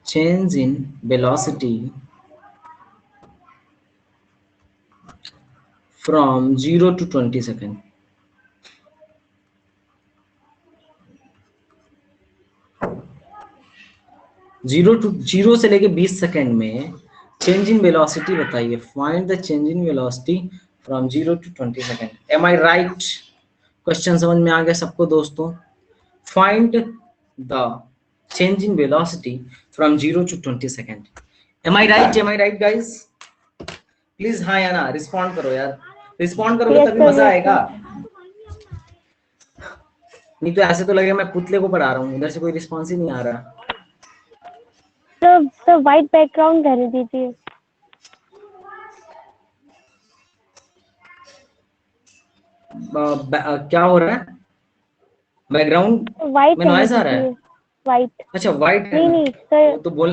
S1: change in velocity from 0 to 20 second. Zero से लेके 20 सेकेंड में चेंज इन वेलोसिटी बताइए। Find the change in velocity from 0 to 20 second. Am I right? Question समझ में आ गया सबको दोस्तों? Find the change in velocity from 0 to 20 second. Am I right guys? Please हाँ या ना रिस्पॉन्ड करो यार, रिस्पॉन्ड करोगे तभी मजा आएगा, नहीं तो ऐसे तो लगेगा मैं पुतले को पढ़ा रहा हूँ, इधर से कोई रिस्पॉन्स ही नहीं आ रहा।
S3: तो व्हाइट बैकग्राउंड कर दीजिए।
S1: क्या हो रहा है? बैकग्राउंड में नॉइज आ रहा है?
S3: व्हाइट।
S1: अच्छा व्हाइट है,
S3: नहीं सर,
S1: तो बोल,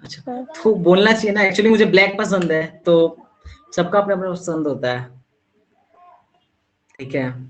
S1: अच्छा तो बोलना चाहिए ना। एक्चुअली मुझे ब्लैक पसंद है, तो सबका अपना अपना पसंद होता है। ठीक है,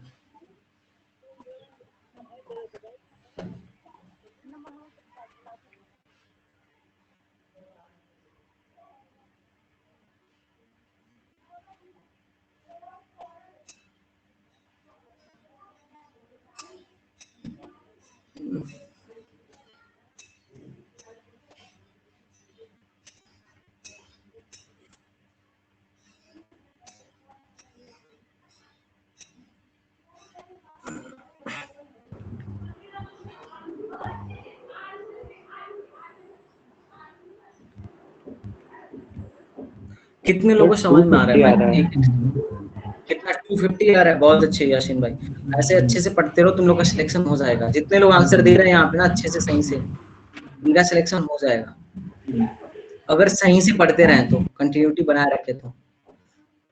S1: कितने लोगों को समझ में आ रहा है? मैं कितना 250 आ रहा है? बहुत अच्छे याशीन भाई, ऐसे अच्छे से पढ़ते रहो, तुम लोग का सिलेक्शन हो जाएगा। जितने लोग आंसर दे रहे हैं यहाँ पे ना अच्छे से सही से, इनका सिलेक्शन हो जाएगा अगर सही से पढ़ते रहें तो, कंटिन्यूटी बनाए रखे तो।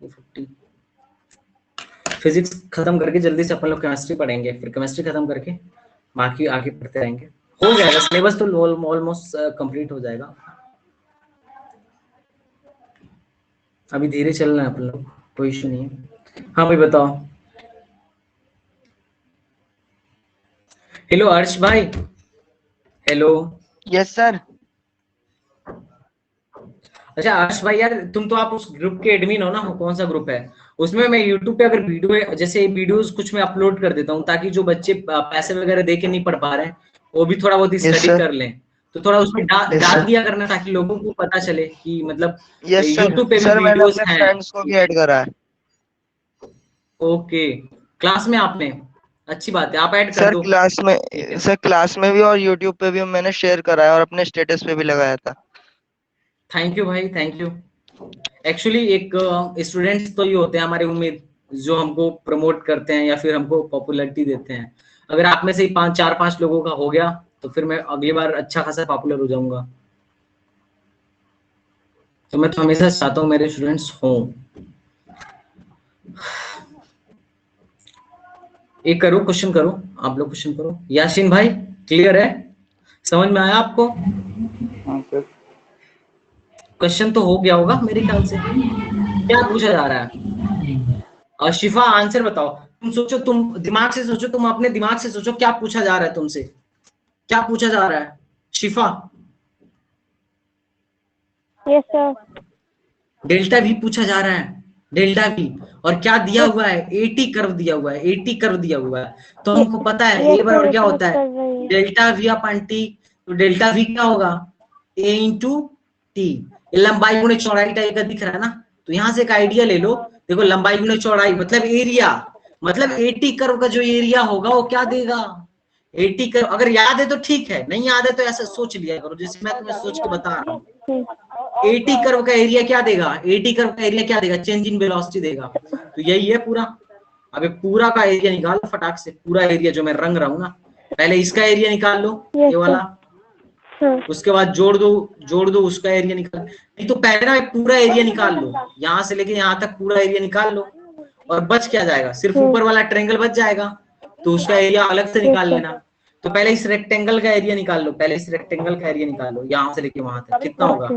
S1: 250 फिजिक्स खत्म करके जल्दी से अपन लोग केमिस्ट्री पढ़ेंगे, फिर केमिस्ट्री खत्म करके बाकी आगे पढ़ते रहेंगे। हो जाएगा सिलेबस तो ऑलमोस्ट कंप्लीट हो जाएगा, अभी धीरे चल रहा है अपन लोग, कोई इशू नहीं है। हाँ भाई बताओ। हेलो हर्ष भाई। हेलो।
S4: Yes sir.
S1: अच्छा हर्ष भाई यार, तुम तो आप उस ग्रुप के एडमिन हो ना, कौन सा ग्रुप है उसमें? मैं यूट्यूब पे अगर वीडियो जैसे वीडियोस कुछ मैं अपलोड कर देता हूँ, ताकि जो बच्चे पैसे वगैरह दे के नहीं पढ़ पा रहे हैं वो भी थोड़ा बहुत
S4: यस
S1: स्टडी
S4: सर।
S1: कर लें। तो थोड़ा उसमें
S4: यस
S1: डाल
S4: सर।
S1: दिया करना, ताकि लोगों को पता चले कि मतलब
S4: यस सर।
S1: यूट्यूब पे भी
S4: सर मैंने
S1: वीडियोस
S4: अपने
S1: हैं।
S4: फ्रेंड्स को भी ऐड करा है।
S1: ओके, क्लास में आपने, अच्छी बात है, आप ऐड कर
S4: सर
S1: दो।
S4: क्लास में,
S1: ठीक है,
S4: सर क्लास में भी और यूट्यूब पे भी मैंने शेयर करा है और अपने स्टेटस पे भी लगाया था।
S1: थैंक यू भाई, थैंक यू। एक्चुअली एक स्टूडेंट्स तो ये होते हैं हमारे उम्मीद, जो हमको प्रमोट करते हैं या फिर हमको पॉपुलैरिटी देते हैं। अगर आप में से ही 4-5 लोगों का हो गया तो फिर मैं अगली बार अच्छा खासा पॉपुलर हो जाऊंगा। तो मैं तो हमेशा चाहता हूँ मेरे स्टूडेंट्स हों। एक करो क्वेश्चन, करो आप लोग, क्वेश्चन करो। यासीन भाई क्लियर है, समझ में आया आपको?
S2: हाँ सर।
S1: क्वेश्चन तो हो गया होगा मेरे ख्याल से। क्या पूछा जा रहा है? और शिफा आंसर बताओ। तुम सोचो, तुम दिमाग से सोचो, तुम अपने दिमाग से सोचो क्या पूछा जा रहा है तुमसे, क्या पूछा जा रहा है शिफा?
S3: Yes sir.
S1: डेल्टा वी पूछा जा रहा है, डेल्टा वी। और क्या दिया हुआ है? 80 कर्व दिया हुआ है, 80 कर्व दिया हुआ है। तो हमको पता है
S3: यस
S1: ए बराबर
S3: सर,
S1: क्या
S3: समझ
S1: होता है?
S3: कर रही हूँ।
S1: Delta we upon T. तो डेल्टा वी क्या होगा? ए इंटू टी। लंबाई गुणे चौड़ाई टाइप का दिख रहा है ना, तो यहां से एक आइडिया ले लो। देखो लंबाई गुणे चौड़ाई मतलब एरिया, मतलब 80 कर्व का जो एरिया होगा वो क्या देगा? 80 कर्व। अगर याद है तो ठीक है, नहीं याद है तो ऐसे सोच लिया करो, जैसे मैं तुम्हें सोच के बता रहा हूँ। 80 कर्व का एरिया क्या देगा? 80 कर्व का एरिया क्या देगा? चेंज इन वेलोसिटी देगा। तो यही है पूरा। अबे पूरा का एरिया निकालो फटाक से, पूरा एरिया जो मैं रंग रहा हूं ना। पहले इसका एरिया निकाल लो,
S3: यस
S1: ये वाला।
S3: सर।
S1: उसके बाद जोड़ दो उसका एरिया निकाल। नहीं तो पहले ना पूरा एरिया निकाल लो, यहां से लेके यहां तक पूरा एरिया निकाल लो। और बच क्या जाएगा? सिर्फ ऊपर वाला ट्रायंगल बच जाएगा, तो उसका एरिया अलग से निकाल लेना। तो पहले इस रेक्टेंगल का एरिया निकाल लो, पहले इस रेक्टेंगल का एरिया निकाल लो, यहां से लेके वहां तक कितना होगा?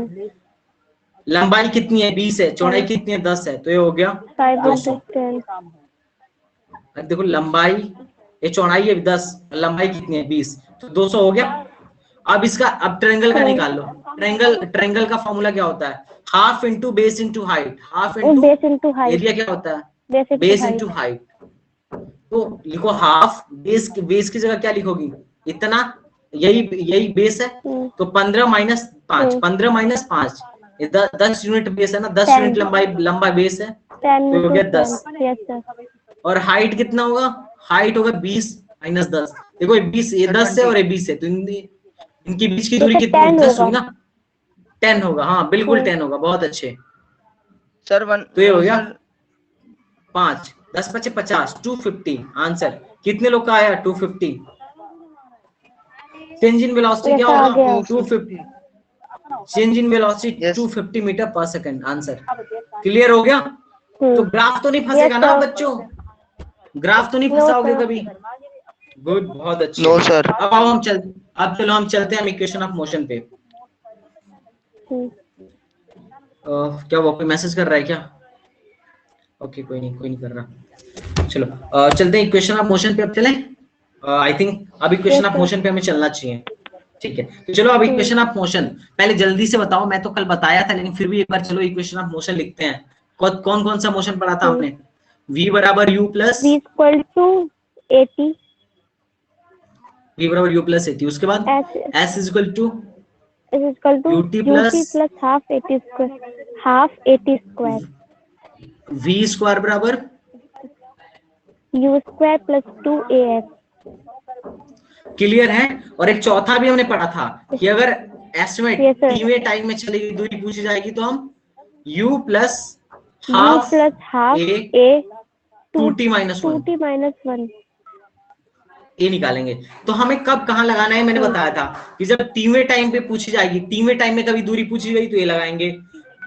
S1: लंबाई कितनी है? 20 है। चौड़ाई कितनी है? 10 है। तो ये हो गया 200।
S3: 510।
S1: अब देखो लंबाई, ये चौड़ाई है 10, लंबाई कितनी है? 20, तो 200 हो गया। अब इसका, अब ट्रायंगल का निकाल लो। ट्रायंगल का फॉर्मूला क्या होता है? Half into base into height. Half into
S3: base into height.
S1: Area क्या होता है?
S3: Base into
S1: base
S3: height.
S1: Into height. तो लिखो हाफ, बेस की जगह क्या लिखोगी? इतना। यही बेस है। तो 15 माइनस 5, 15 माइनस 5, 10 यूनिट बेस है ना, 10 यूनिट लंबा बेस है।
S3: 10
S1: तो हो
S3: इंटू
S1: गया
S3: 10।
S1: 10।
S3: Yes sir.
S1: और हाइट कितना होगा? हाइट होगा 20 माइनस 10। देखो ये 20, ये 10 है और ये 20 है, तो इनकी बीच की दूरी
S3: जैसे
S1: कितनी?
S3: 10
S1: 10
S3: होगा।
S1: हुई ना। 10 होगा, हाँ बिल्कुल 10 होगा, बहुत अच्छे।
S4: सर वन
S1: तो ये हो गया
S4: सर
S1: 5, 10 पचे 50, 250 आंसर। कितने लोग का आया? 250। चेंज इन वेलोसिटी क्या
S3: ऐसा आ
S1: होगा?
S3: गया।
S1: 250। Change in velocity
S4: yes
S1: 250 metre per second answer. Clear हो गया? तो ग्राफ तो नहीं
S3: यस
S1: फंसेगा ना
S3: सर।
S1: बच्चों? ग्राफ तो नहीं
S3: नो
S1: फंसाओगे
S3: सर।
S1: कभी? गुड, बहुत अच्छे।
S4: No sir.
S1: अब आओ अब चलो हम चलते हैं इक्वेशन ऑफ मोशन पे। क्या वो कोई मैसेज कर रहा है क्या? ओके, कोई नहीं कर रहा। चलो चलते हैं इक्वेशन ऑफ मोशन पे। अब चलें? आई थिंक अब इक्वेशन ऑफ मोशन पे हमें चलना चाहिए। ठीक है, तो चलो अब इक्वेशन ऑफ मोशन पहले जल्दी से बताओ। मैं तो कल बताया था, लेकिन फिर भी एक बार चलो इक्वेशन ऑफ मोशन लिखते हैं। कौन कौन सा मोशन पढ़ा था आपने? v बराबर u plus,
S3: v equal to 80।
S1: v बराबर u प्लस 80। उसके बाद s is equal to ut plus
S3: plus half 80 square. Half 80 square.
S1: v square बराबर
S3: u square plus 2as।
S1: Clear है? और एक चौथा भी हमने पढ़ा था कि अगर एस्टिमेट
S3: Yes, sir.
S1: टीवे टाइम में चलेगी, दूरी पूछी जाएगी, तो हम u plus
S3: u
S1: half
S3: plus half
S1: a
S3: a
S1: 2t minus 1
S3: 2t minus 1।
S1: ये निकालेंगे। तो हमें कब कहाँ लगाना है मैंने बताया था कि जब टीवे टाइम पे पूछी जाएगी, टीवे टाइम में कभी दूरी पूछी गई तो ये लगाएंगे।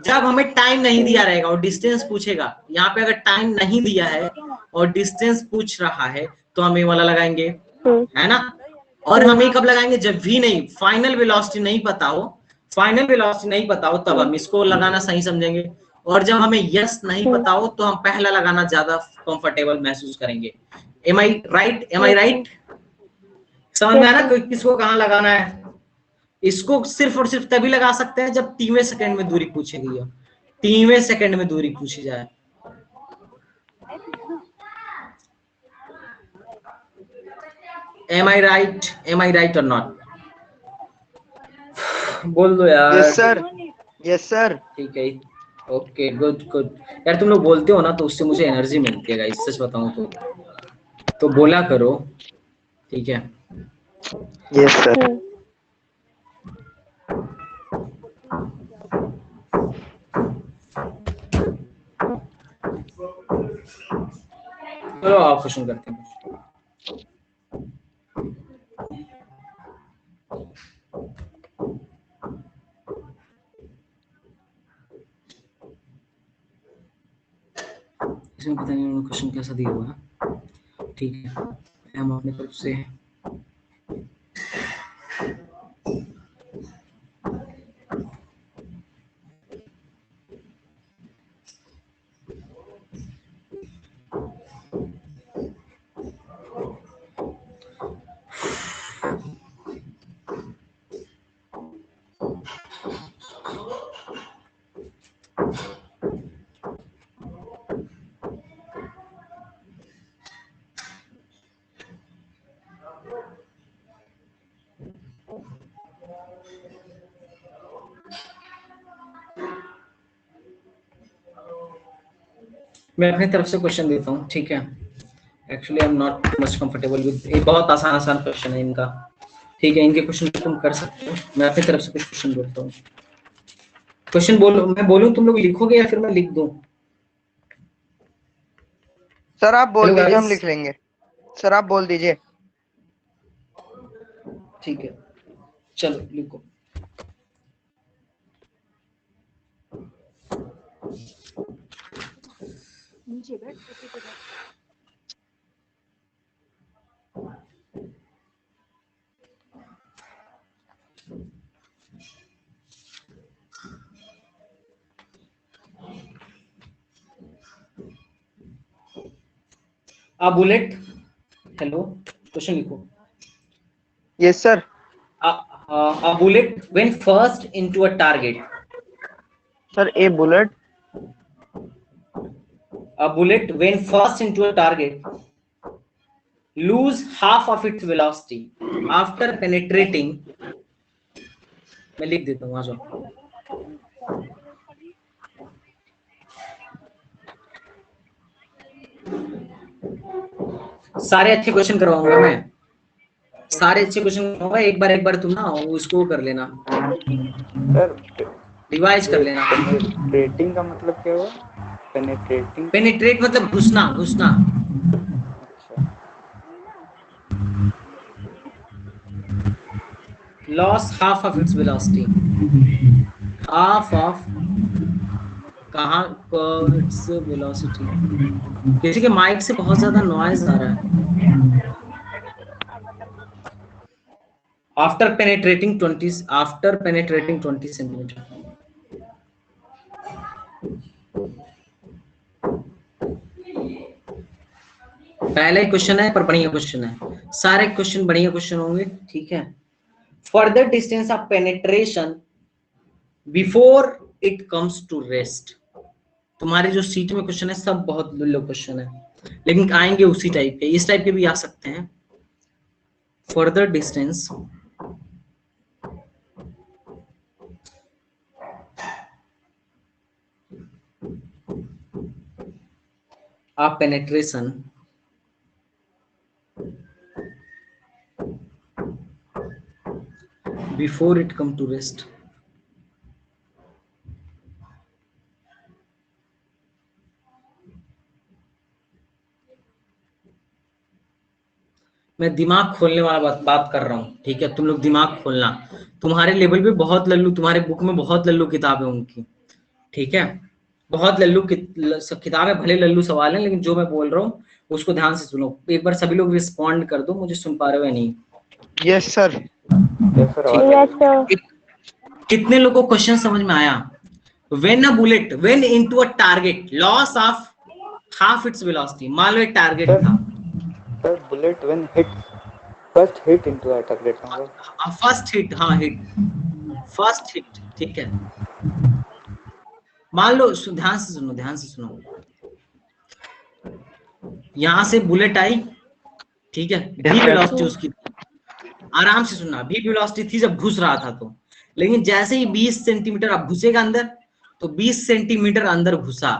S1: जब हमें टाइम नहीं दिया रहेगा और डिस्टेंस पूछेगा, यहाँ पे अगर टाइम नहीं दिया है और डिस्टेंस पूछ रहा है तो हम ये वाला लगाएंगे, है ना? और हम ये कब लगाएंगे, जब भी नहीं फाइनल वेलोसिटी नहीं पता हो, फाइनल वेलोसिटी नहीं पता हो तब हम इसको लगाना सही समझेंगे, और जब हमें यस नहीं पता हो तो हम पहला लगाना ज्यादा कंफर्टेबल महसूस करेंगे। M I right, am I right? समझ में आना किसको कहाँ लगाना है? इसको सिर्फ और सिर्फ तभी लगा सकते हैं जब 3वें सेकंड में दूरी पूछी गई हो, 3वें सेकंड में दूरी पूछी जाए। Am I right? Am I right or not? बोल दो यार।
S4: Yes sir, yes sir.
S1: ठीक है, ओके, गुड गुड। यार तुम लोग बोलते हो ना तो उससे मुझे एनर्जी मिलती है गाइस, सच बताऊं तो बोला करो, ठीक है?
S4: Yes sir.
S1: चलो आप क्वेश्चन करते हैं। इसमें पता नहीं उन्होंने क्वेश्चन कैसा दिया हुआ है, ठीक है, हम अपने तरफ से मैं अपनी तरफ से क्वेश्चन देता हूँ, ठीक है? Actually I am not much comfortable with, ये बहुत आसान क्वेश्चन है इनका, ठीक है? इनके क्वेश्चन तुम कर सकते हो, मैं अपनी तरफ से कुछ क्वेश्चन बोलता हूँ। क्वेश्चन बोलो, मैं बोलूँ तुम लोग लिखोगे या फिर मैं लिख दूँ?
S4: सर आप बोल दीजिए, हम लिख लेंगे। सर आप बोल दीजिए।
S1: ठीक है, चलो लिखो।
S5: नीचे बैठ।
S1: A bullet, hello, क्वेश्चन लिखो।
S4: Yes sir.
S1: A bullet went first into a target.
S4: Sir A bullet.
S1: A bullet went first into a target lose half of its velocity after penetrating, मैं लिख देता हूँ, आ जाओ। सारे अच्छे क्वेश्चन करवाऊंगा मैं, सारे अच्छे क्वेश्चन करवाऊंगा, एक बार तुम ना उसको कर लेना
S2: सर,
S1: रिवाइज कर लेना।
S2: पेनिट्रेटिंग का मतलब क्या हुआ? पेनिट्रेटिंग,
S1: पेनिट्रेट मतलब घुसना, घुसना। Loss half of its velocity, half of कहाँ इट्स वेलोसिटी। किसी के माइक से बहुत ज्यादा नॉइज आ रहा है। After penetrating 20 centimetre. पहला ही क्वेश्चन है पर बढ़िया क्वेश्चन है, सारे क्वेश्चन बढ़िया क्वेश्चन होंगे, ठीक है? Further distance of penetration before it comes to rest. तुम्हारे जो सीट में क्वेश्चन है सब बहुत लो क्वेश्चन है, लेकिन आएंगे उसी टाइप के, इस टाइप के भी आ सकते हैं। Further distance of penetration before it come to rest. मैं दिमाग खोलने वाला बात कर रहा हूँ, ठीक है? तुम लोग दिमाग खोलना, तुम्हारे लेवल पे बहुत लल्लू, तुम्हारे बुक में बहुत लल्लू किताब है उनकी, ठीक है? बहुत लल्लू किताब है, भले लल्लू सवाल है, लेकिन जो मैं बोल रहा हूँ उसको ध्यान से सुनो। एक बार सभी लोग रिस्पॉन्ड कर दो, मुझे सुन पा रहे हो या नहीं?
S4: Yes sir.
S2: Yes sir. और
S3: Yes, sir.
S1: कितने लोगों को क्वेश्चन समझ में आया? When a bullet went into a target, loss of half its velocity. मान लो एक टारगेट
S2: सर,
S1: था,
S2: sir bullet when first hit into a target होगा।
S1: फर्स्ट हिट, हाँ हिट, फर्स्ट हिट, ठीक है। मान लो ध्यान से सुनो, ध्यान से सुनो, यहां से बुलेट आई, ठीक है, भी वेलोसिटी उसकी, आराम से सुनना, भी वेलोसिटी थी जब घुस रहा था तो, लेकिन जैसे ही 20 सेंटीमीटर अब घुसेगा अंदर, तो 20 सेंटीमीटर अंदर घुसा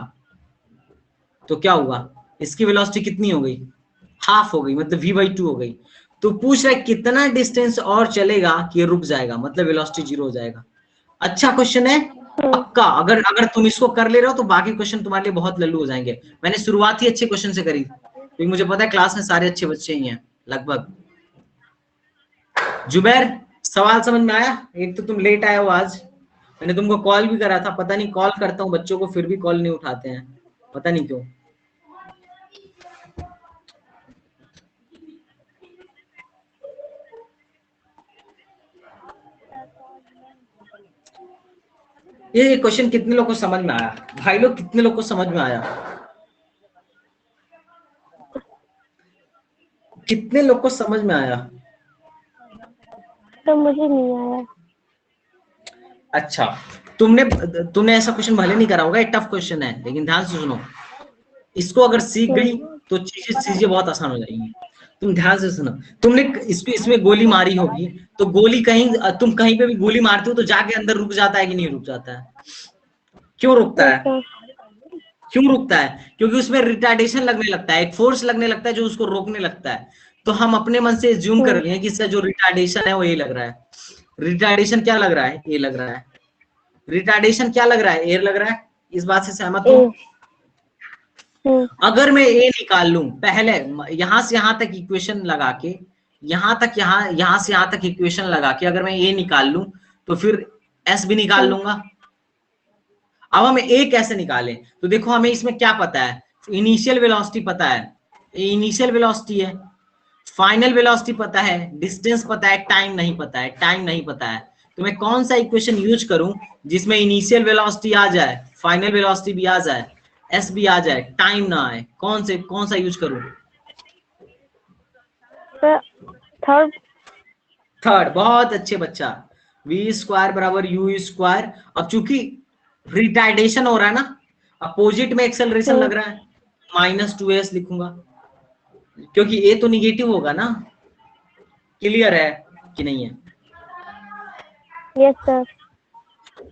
S1: तो क्या हुआ, इसकी वेलोसिटी कितनी हो गई, हाफ हो गई, मतलब v/2 हो गई। तो पूछ रहा है कितना डिस्टेंस और चलेगा कि ये रुक जाएगा, मतलब वेलोसिटी 0 हो जाएगा। अच्छा क्वेश्चन है, पक्का अगर अगर तुम इसको कर ले रहे हो तो बाकी क्वेश्चन तुम्हारे लिए बहुत लल्लू हो जाएंगे। मैंने शुरुआत ही अच्छे क्वेश्चन से करी क्योंकि मुझे पता है क्लास में सारे अच्छे बच्चे ही हैं लगभग। जुबैर, सवाल समझ में आया? एक तो तुम लेट आए हो आज, मैंने तुमको कॉल भी करा था, पता नहीं कॉल करता हूँ बच्चों को फिर भी कॉल नहीं उठाते हैं, पता नहीं क्यों। ये क्वेश्चन कितने लोग को समझ में आया भाई लोग, कितने लोग को समझ में आया, कितने लोग को समझ में आया?
S3: तो मुझे नहीं आया।
S1: अच्छा, तुमने ऐसा क्वेश्चन भले नहीं करा होगा, एक टफ क्वेश्चन है, लेकिन ध्यान से सुनो, इसको अगर सीख गई तो चीजें बहुत आसान हो जाएंगी। तुम ध्यान से सुनो, तुमने इसमें गोली मारी होगी, तो गोली कहीं, तुम कहीं पे भी गोली मारते हो तो जाके अंदर रुक जाता है कि नहीं रुक जाता है? क्यों रुकता है? क्यों रुकता है? क्योंकि उसमें रिटार्डेशन लगने लगता है, एक फोर्स लगने लगता है जो उसको रोकने लगता है। तो हम अपने मन से ज्यूम कर रहे हैं कि इसका जो रिटार्डेशन है वो ये लग रहा है। रिटार्डेशन क्या लग रहा है? ये लग रहा है। रिटार्डेशन क्या लग रहा है? एयर लग रहा है। इस बात से सहमत हो? अगर मैं ए निकाल लूं पहले, यहां से यहां तक इक्वेशन लगा के, यहां से यहां तक इक्वेशन लगा के अगर मैं ए निकाल लूं तो फिर एस भी निकाल लूंगा। अब हम ए कैसे निकालें? तो देखो हमें इसमें क्या पता है, इनिशियल वेलोसिटी पता है, इनिशियल वेलोसिटी है, फाइनल वेलोसिटी पता है, डिस्टेंस पता है, टाइम नहीं पता है, टाइम नहीं पता है। तो मैं कौन सा इक्वेशन यूज करूं जिसमें इनिशियल वेलोसिटी आ जाए, फाइनल वेलोसिटी भी आ जाए, एस भी आ जाए, टाइम ना आए? कौन सा यूज करूं? थर्ड, बहुत अच्छे बच्चा, वी स्क्वायर बराबर यू स्क्वायर। अब चूंकि रिटार्डेशन हो रहा है ना, अपोजिट में एक्सेलरेशन लग रहा है, -2s लिखूंगा क्योंकि ए तो निगेटिव होगा ना। क्लियर है कि नहीं है?
S3: Yes sir.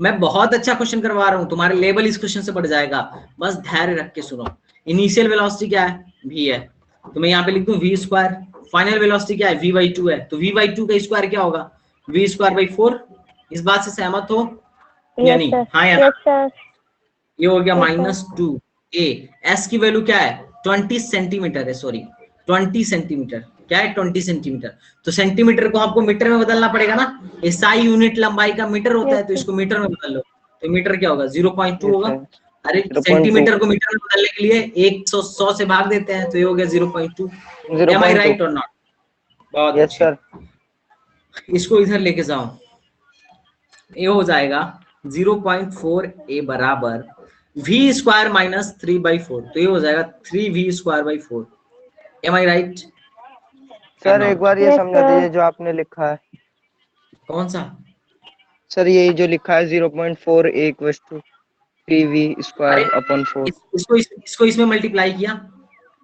S1: मैं बहुत अच्छा क्वेश्चन करवा रहा हूं, तुम्हारे लेवल इस क्वेश्चन से बढ़ जाएगा, बस धैर्य रख के सुनो। इनिशियल वेलोसिटी क्या है? v है, तो मैं यहाँ पे लिख दूं v स्क्वायर। फाइनल वेलोसिटी क्या है? v/2 है, तो v/2 का स्क्वायर क्या होगा? v square by 4। इस बात से सहमत हो या नहीं? हाँ या ना? ये हो गया -2a। s की वैल्यू क्या है? 20 सेंटीमीटर है, सॉरी 20 सेंटीमीटर। क्या है? 20 सेंटीमीटर। तो सेंटीमीटर को आपको मीटर में बदलना पड़ेगा ना, एसआई यूनिट लंबाई का मीटर होता है, तो इसको मीटर में बदल लो, तो मीटर क्या होगा? 0.2 होगा। अरे सेंटीमीटर को मीटर में बदलने के लिए 100 से भाग देते हैं, तो ये हो गया 0.2। M I right or not? बहुत अच्छा। इसको इधर लेके जाओ, ये हो जाएगा 0.4a बराबर v स्क्वायर -3/4, तो ये हो जाएगा 3v square by 4। Am I right?
S4: Sir एक बार ये समझा दीजिए जो आपने लिखा है।
S1: कौन सा
S4: सर? यही जो लिखा है 0.4 equals to 3v square upon 4।
S1: इसको इसमें मल्टीप्लाई किया,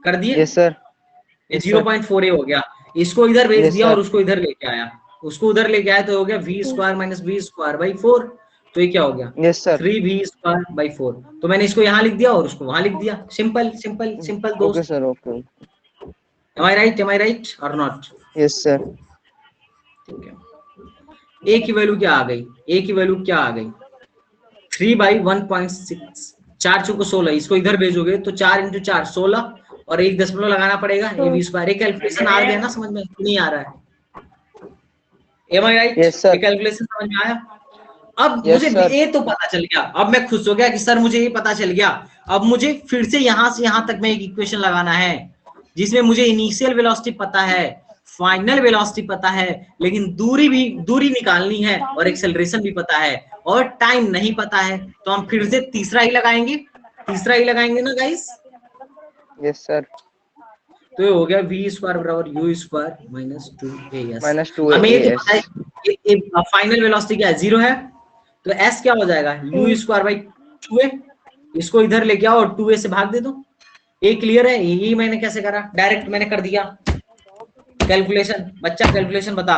S1: कर दिए?
S4: Yes sir.
S1: 0.4a हो गया, इसको इधर भेज दिया और उसको इधर लेके आया, उसको उधर लेके आया तो हो गया v square -v square by 4। तो ये क्या हो गया?
S4: Yes sir.
S1: 3v square by 4। तो मैंने इसको यहाँ लिख दिया और उसको वहां लिख दिया। सिंपल सिंपल सिंपल दोस्त।
S4: Okay sir, okay.
S1: Am I right? Am I right or not?
S4: Yes sir.
S1: ठीक है। a की वैल्यू क्या आ गई? a की वैल्यू क्या आ गई? 3/1.6, 4 चौको 16, इसको इधर भेजोगे तो 4 × 4 16 और 1 दशमलव लगाना पड़ेगा, ये v स्क्वायर। एक कैलकुलेशन आ गया ना समझ में? नहीं आ रहा है? Am I right?
S4: Yes sir.
S1: Calculation समझ में आया? अब मुझे ये तो पता चल गया, अब मैं खुश हो गया कि सर मुझे ये पता चल गया। अब मुझे फिर से यहां से यहां तक में एक इक्वेशन लगाना है जिसमें मुझे इनिशियल वेलोसिटी पता है, फाइनल वेलोसिटी पता है, लेकिन दूरी निकालनी है और एक्सेलरेशन भी पता है और टाइम नहीं पता है, तो हम फिर से तीसरा ही लगाएंगे ना गाइस।
S4: Yes sir.
S1: तो ये हो गया v स्क्वायर बराबर u square minus 2as।
S4: Minus 2
S1: हमें ये तो पता है फाइनल वेलोसिटी क्या है, 0 है, तो s क्या हो जाएगा u स्क्वायर बाई 2a। इसको इधर लेके आओ और 2a से भाग दे दो। ये क्लियर है, यही मैंने कैसे करा, डायरेक्ट मैंने कर दिया। कैलकुलेशन बच्चा, कैलकुलेशन बता।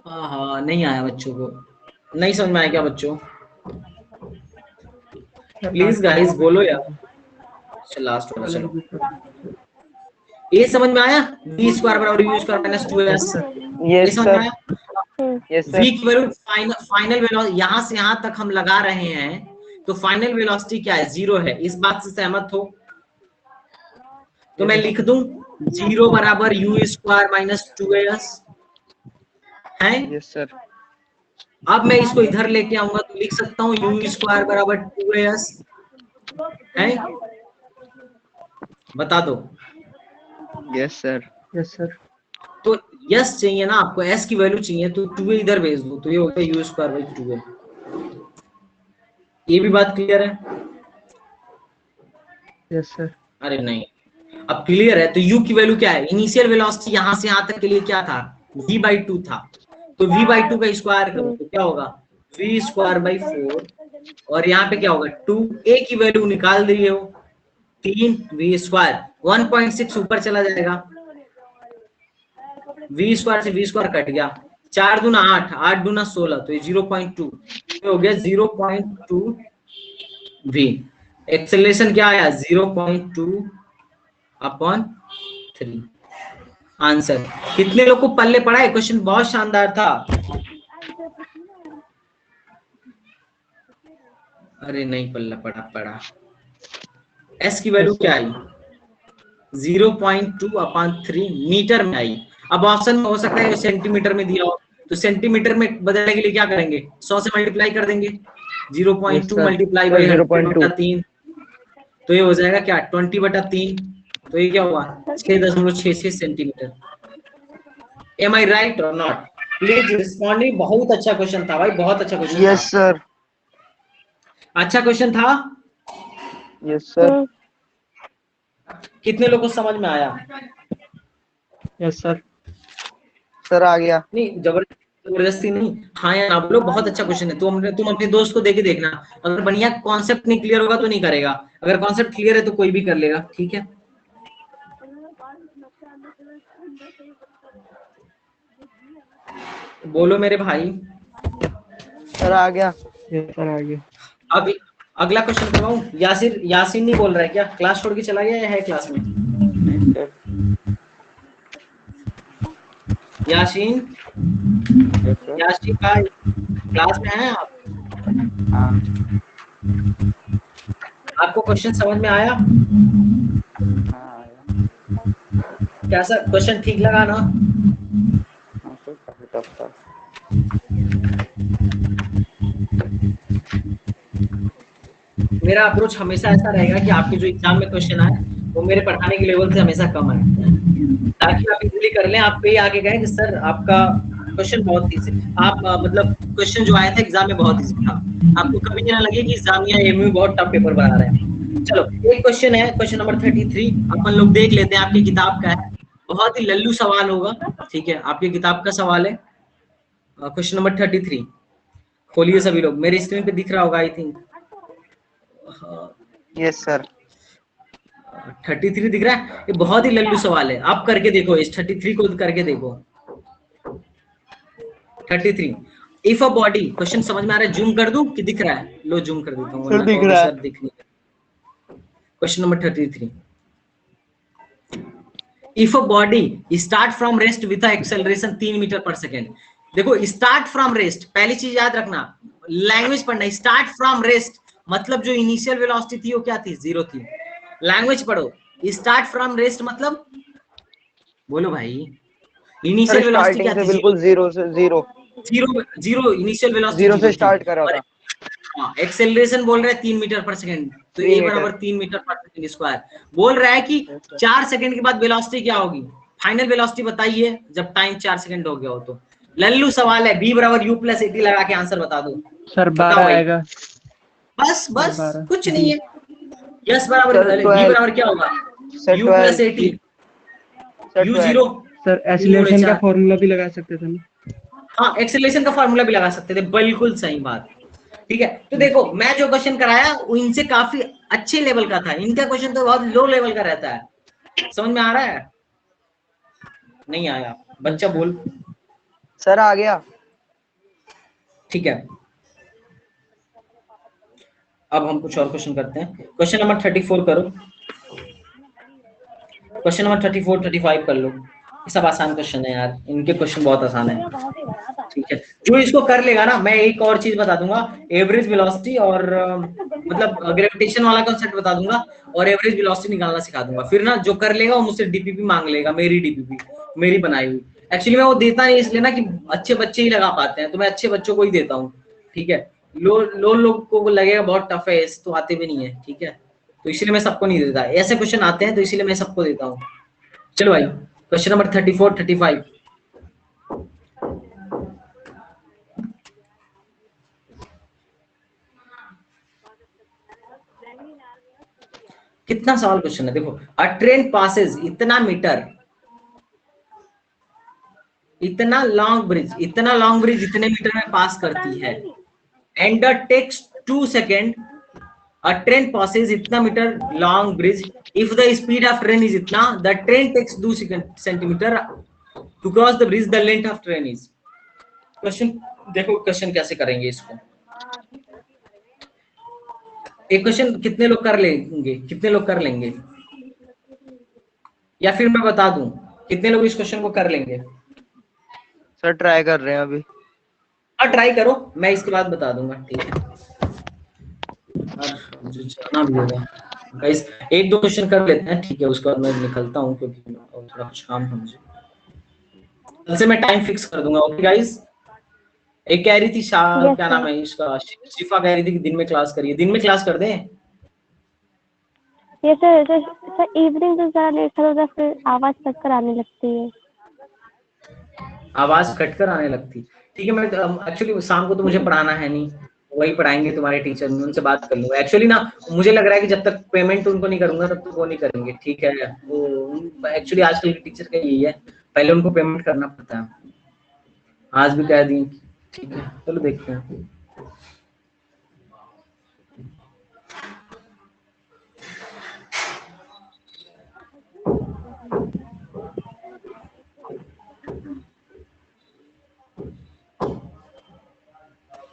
S1: हाँ नहीं आया बच्चों को, नहीं समझ में आया क्या बच्चों? प्लीज गाइस बोलो यार। चलो लास्ट वाला, चलो ये समझ में आया, v स्क्वायर बराबर u स्क्वायर माइनस 2s। ये समझ में आया।
S4: यस
S1: v की वैल्यू फाइनल वेलोसिटी यहां से यहां तक हम लगा रहे हैं, तो फाइनल वेलोसिटी क्या है, 0 है। इस बात से सहमत हो? तो मैं लिख दूं 0 बराबर u स्क्वायर माइनस 2s है।
S4: Yes sir.
S1: अब मैं इसको इधर लेके आऊंगा तो लिख सकता हूँ u स्क्वायर बराबर 2as है। बता दो।
S4: Yes sir. Yes sir.
S1: तो यस चाहिए ना आपको, s की वैल्यू चाहिए, तो 2a इधर भेज दो, तो ये हो गया u स्क्वायर बाई 2a। ये भी बात क्लियर है?
S4: Yes sir.
S1: अरे नहीं, अब क्लियर है। तो u की वैल्यू क्या है, इनिशियल वेलोसिटी यहां से यहां तक के लिए क्या था, v बाई 2 था, तो v बाई 2 का स्क्वायर करो तो क्या होगा v स्क्वायर बाई 4, और यहाँ पे क्या होगा 2, a की वैल्यू निकाल दिए हो 3, v स्क्वायर 1.6 ऊपर चला जाएगा, v स्क्वायर से v स्क्वायर कट गया, 4 दूना 8, 8 दूना 16, तो ये 0.2 हो गया 0.2 v। एक्सेलरेशन क्या आया 0.2 अपॉन 3। आंसर कितने लोग को पल्ले पड़ा है? क्वेश्चन बहुत शानदार था। अरे नहीं पल्ला पड़ा। s की वैल्यू क्या आई 0.2 अपॉन 3 मीटर में आई। अब ऑप्शन में हो सकता है सेंटीमीटर में दिया हो, तो सेंटीमीटर में बदलने के लिए क्या करेंगे, 100 से मल्टीप्लाई कर देंगे, 0.2 मल्टीप्लाई बाई 100/3, तो ये हो जाएगा क्या 20/3, तो ये क्या हुआ 6.66 centimetre. M I right or not? Please responding. बहुत अच्छा क्वेश्चन था भाई, बहुत अच्छा क्वेश्चन था।
S4: Yes sir.
S1: अच्छा क्वेश्चन था।
S4: Yes sir.
S1: कितने लोगों को समझ में आया?
S4: Yes sir. सर आ गया।
S1: नहीं जबरदस्ती नहीं, हाँ या ना बोलो। बहुत अच्छा क्वेश्चन है। तुम अपने दोस्त को देके देखना, अगर बढ़िया कॉन्सेप्ट नहीं क्लियर होगा तो नहीं करेगा, अगर कॉन्सेप्ट क्लियर है तो कोई भी कर लेगा, ठीक है। बोलो मेरे भाई।
S4: सर आ गया। सर आ गया।
S1: अब अगला क्वेश्चन करवाऊं? यासीन नहीं बोल रहा है क्या? क्लास छोड़ के चला गया या है क्लास में? यासीन का क्लास में है आप? आपको क्वेश्चन समझ में आया? कैसा क्वेश्चन, ठीक लगा ना? मेरा अप्रोच हमेशा ऐसा रहेगा कि आपके जो एग्जाम में क्वेश्चन आए वो मेरे पढ़ाने के लेवल से हमेशा कम आए, ताकि आप इजीली कर लें। आप पे आके गए कि सर आपका क्वेश्चन बहुत इजी, आप मतलब क्वेश्चन जो आया था एग्जाम में बहुत इजी था, आपको कभी ना लगे कि एग्जाम या एमयू बहुत टफ पेपर बना रहे हैं। चलो एक क्वेश्चन है, क्वेश्चन नंबर 33, अपन लोग देख लेते हैं आपकी किताब का है। बहुत ही लल्लू सवाल होगा, ठीक है, आपकी किताब का सवाल है। क्वेश्चन नंबर 33 खोलिए सभी लोग, मेरी स्क्रीन पे दिख रहा होगा आई थिंक।
S4: Yes sir.
S1: 33 दिख रहा है? ये बहुत ही लल्लू सवाल है, आप करके देखो, इस 33 को करके देखो। 33 इफ अ बॉडी, क्वेश्चन समझ में आ रहा है? जूम कर दूं कि दिख रहा है? लो जूम कर देता हूँ,
S4: सर दिख रहा है।
S1: Question number 33, if a body start from rest with acceleration 3 metre per second. देखो स्टार्ट फ्रॉम रेस्ट, पहली चीज याद रखना, लैंग्वेज पढ़ना। स्टार्ट फ्रॉम रेस्ट मतलब जो इनिशियल वेलोसिटी थी वो क्या थी, 0 थी। लैंग्वेज पढ़ो, स्टार्ट फ्रॉम रेस्ट मतलब, बोलो भाई, इनिशियल वेलोसिटी क्या थी?
S4: बिल्कुल 0 से 0
S1: जीरो इनिशियल वेलोसिटी
S4: 0 से स्टार्ट करा था।
S1: हाँ, एक्सेलरेशन बोल रहा है 3 मीटर पर सेकंड, तो
S2: 3
S1: a
S2: मीटर।
S1: बराबर 3 मीटर पर सेकंड स्क्वायर। बोल रहा है कि
S2: Yes, sir.
S1: 4 सेकंड के बाद वेलोसिटी क्या होगी, फाइनल वेलोसिटी बताइए जब टाइम 4 सेकंड हो गया हो तो। लल्लू सवाल है, b बराबर u प्लस 80 लगा के आंसर बता दो।
S5: सर
S1: बताओ
S5: 12
S1: भाई।
S5: आएगा।
S1: बस बस
S5: 12
S1: कुछ नहीं है। यस बराबर
S4: Sir,
S1: b
S4: 12.
S1: बराबर क्या होगा,
S4: Sir,
S1: u plus
S4: 12.
S1: 80
S4: Sir,
S1: u
S4: 12.
S1: 0
S5: sir
S1: 3
S5: acceleration
S1: गुणे
S5: का
S1: 4।
S5: फॉर्मूला भी लगा सकते थे ना।
S1: हाँ, एक्सेलरेशन का फार्मूला भी लगा सकते थे, बिल्कुल सही बात। ठीक है, तो देखो मैं जो क्वेश्चन कराया वो इनसे काफी अच्छे लेवल का था, इनका क्वेश्चन तो बहुत लो लेवल का रहता है। समझ में आ रहा है? नहीं आया? बच्चा बोल।
S4: सर आ गया।
S1: ठीक है, अब हम कुछ और क्वेश्चन करते हैं। क्वेश्चन नंबर 34 करो, क्वेश्चन नंबर 34 35 कर लो। ये सब आसान क्वेश्चन है यार, इनके क्वेश्चन बहुत आसान है। ठीक है, जो इसको कर लेगा ना, मैं एक और चीज बता दूंगा, एवरेज वेलोसिटी और मतलब ग्रेविटेशन वाला कॉन्सेप्ट बता दूंगा और एवरेज वेलोसिटी निकालना सिखा दूंगा। फिर ना जो कर लेगा वो मुझसे डीपीपी मांग लेगा, मेरी डीपीपी, मेरी बनाई हुई। एक्चुअली मैं वो देता नहीं इसलिए ना कि अच्छे बच्चे ही लगा पाते हैं, तो मैं अच्छे बच्चों को ही देता हूँ। ठीक है, लो लोग को लगेगा बहुत टफ है, तो आते भी नहीं है। ठीक है, तो इसलिए मैं सबको नहीं देता, ऐसे क्वेश्चन आते हैं तो इसीलिए मैं सबको देता हूँ। चलो भाई, क्वेश्चन नंबर 34 35। कितना सवाल क्वेश्चन है, देखो। अ ट्रेन पासेज इतना मीटर, इतना लॉन्ग ब्रिज, इतना लॉन्ग ब्रिज इतने मीटर में पास करती है, and takes 2 second. A train passes इतना meter long bridge, if the speed of train is इतना, the train takes 2 centimeter to cross the bridge, the length of train is. Question देखो, question कैसे करेंगे इसको। एक question कितने लोग कर लेंगे, कितने लोग कर लेंगे, या फिर मैं बता दूं कितने लोग इस क्वेश्चन को कर लेंगे?
S4: सर ट्राई कर रहे हैं अभी।
S1: हाँ ट्राई करो, मैं इसके बाद बता दूंगा। ठीक है, अब मुझे जाना भी होगा गाइस, एक दो क्वेश्चन कर लेते हैं। ठीक है, उसके बाद मैं निकलता हूँ क्योंकि थोड़ा कुछ काम है मुझे। कल से मैं टाइम फिक्स कर दूंगा। Okay guys. एक कह रही थी
S3: Yes,
S1: क्या
S3: sir.
S1: नाम है इसका, शिफा कह रही थी कि दिन में क्लास करिए, दिन में क्लास कर दें?
S3: ये सर इवनिंग में जरा लेट होता फिर आवाज कट कर आने लगती है।
S1: आवाज कटकर आने लगती। ठीक है, मैं एक्चुअली शाम को तो मुझे पढ़ाना है नहीं, वही पढ़ाएंगे तुम्हारे टीचर, मैं उनसे बात कर लूंगा। एक्चुअली ना मुझे लग रहा है कि जब तक पेमेंट उनको नहीं करूंगा तब तक वो नहीं करेंगे। ठीक है, वो एक्चुअली आजकल के टीचर का यही है, पहले उनको पेमेंट करना पड़ता है। आज भी कह दी। ठीक है, चलो देखते हैं।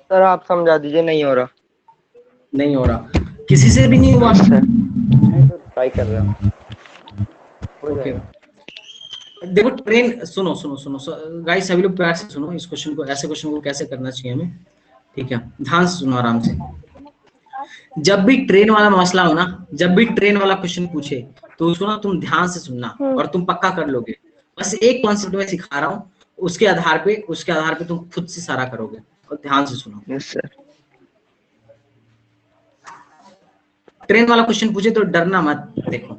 S4: सर आप समझा दीजिए, नहीं हो रहा।
S1: नहीं हो रहा, किसी से भी नहीं हुआ।
S2: मैं तो ट्राई कर रहा हूँ, हो
S1: ओके,
S2: जाएगा।
S1: देखो ट्रेन, सुनो सुनो सुनो गाइस, सभी लोग प्यार से सुनो इस क्वेश्चन को, ऐसे क्वेश्चन को कैसे करना चाहिए हमें। ठीक है, ध्यान से सुनो आराम से। जब भी ट्रेन वाला मसला हो ना, जब भी ट्रेन वाला क्वेश्चन पूछे तो उसको ना तुम ध्यान से सुनना और तुम पक्का कर लोगे। बस एक कॉन्सेप्ट में सिखा रहा हूँ, उसके आधार पे तुम खुद से सारा करोगे, और ध्यान से सुनो।
S4: Yes sir.
S1: ट्रेन वाला क्वेश्चन पूछे तो डरना मत। देखो,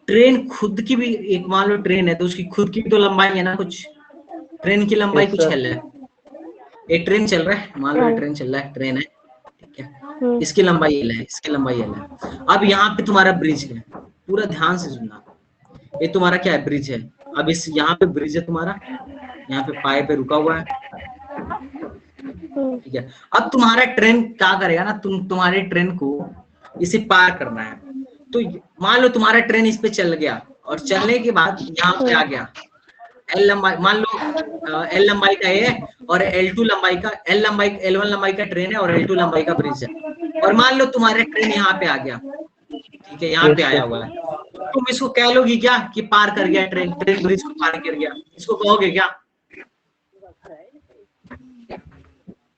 S1: ट्रेन खुद की भी, एक मान लो ट्रेन है तो उसकी खुद की भी तो लंबाई है ना कुछ, ट्रेन की लंबाई
S4: यस
S1: कुछ
S4: सर।
S1: है। एक ट्रेन चल रहा है, मान लो एक ट्रेन चल रहा है, ट्रेन है, ठीक है,
S3: हम्म,
S1: इसकी लंबाई L है, इसकी लंबाई L है। अब यहाँ पे तुम्हारा ब्रिज है, पूरा ध्यान से सुनना। ये तुम्हारा क्या है, ब्रिज है। अब इस यहाँ पे ब्रिज है तुम्हारा, यहाँ पे पाए पे रुका हुआ है, ठीक है। अब तुम्हारा ट्रेन क्या करेगा ना, तुम्हारे ट्रेन को इसे पार करना है। तो मान लो तुम्हारा ट्रेन इस पे चल गया, और चलने के बाद यहाँ पे आ गया। L लंबाई, मान लो L लंबाई का है और L2 लंबाई का, L1 लंबाई का ट्रेन है और L2 लंबाई का ब्रिज है। और मान लो तुम्हारे ट्रेन यहाँ पे आ गया, ठीक है, यहाँ पे आया हुआ है, तुम इसको कह लोगी क्या कि पार कर गया ट्रेन, ट्रेन ब्रिज को पार कर गया, इसको कहोगे क्या?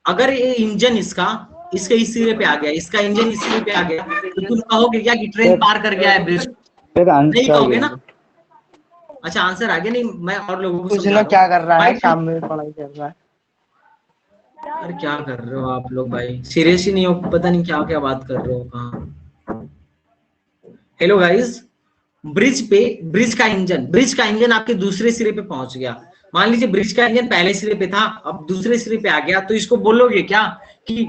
S1: अगर ये इंजन इसके इस सिरे पे आ गया, इसका इंजन इस सिरे पे आ गया, तो तुम कहोगे क्या कि ट्रेन पार कर गया है ब्रिज? नहीं कहोगे ना। अच्छा, आंसर आ गया। नहीं, मैं और लोगों को समझा
S4: पूछना
S1: रहा हूँ।
S4: क्या कर रहा है,
S1: भाई
S4: शाम में पढ़ाई कर रहा है।
S1: अरे क्या कर रहे हो आप लोग भाई, सीरियस ही नहीं हो, पता नहीं क्या क्या बात कर रहे हो कहाँ। हेलो गाइस, ब्रिज का इंजन आपके दूसरे सिरे पे पहुंच गया। मान लीजिए ब्रिज का इंजन पहले सिरे पे था, अब दूसरे सिरे पे आ गया, तो इसको बोलोगे क्या कि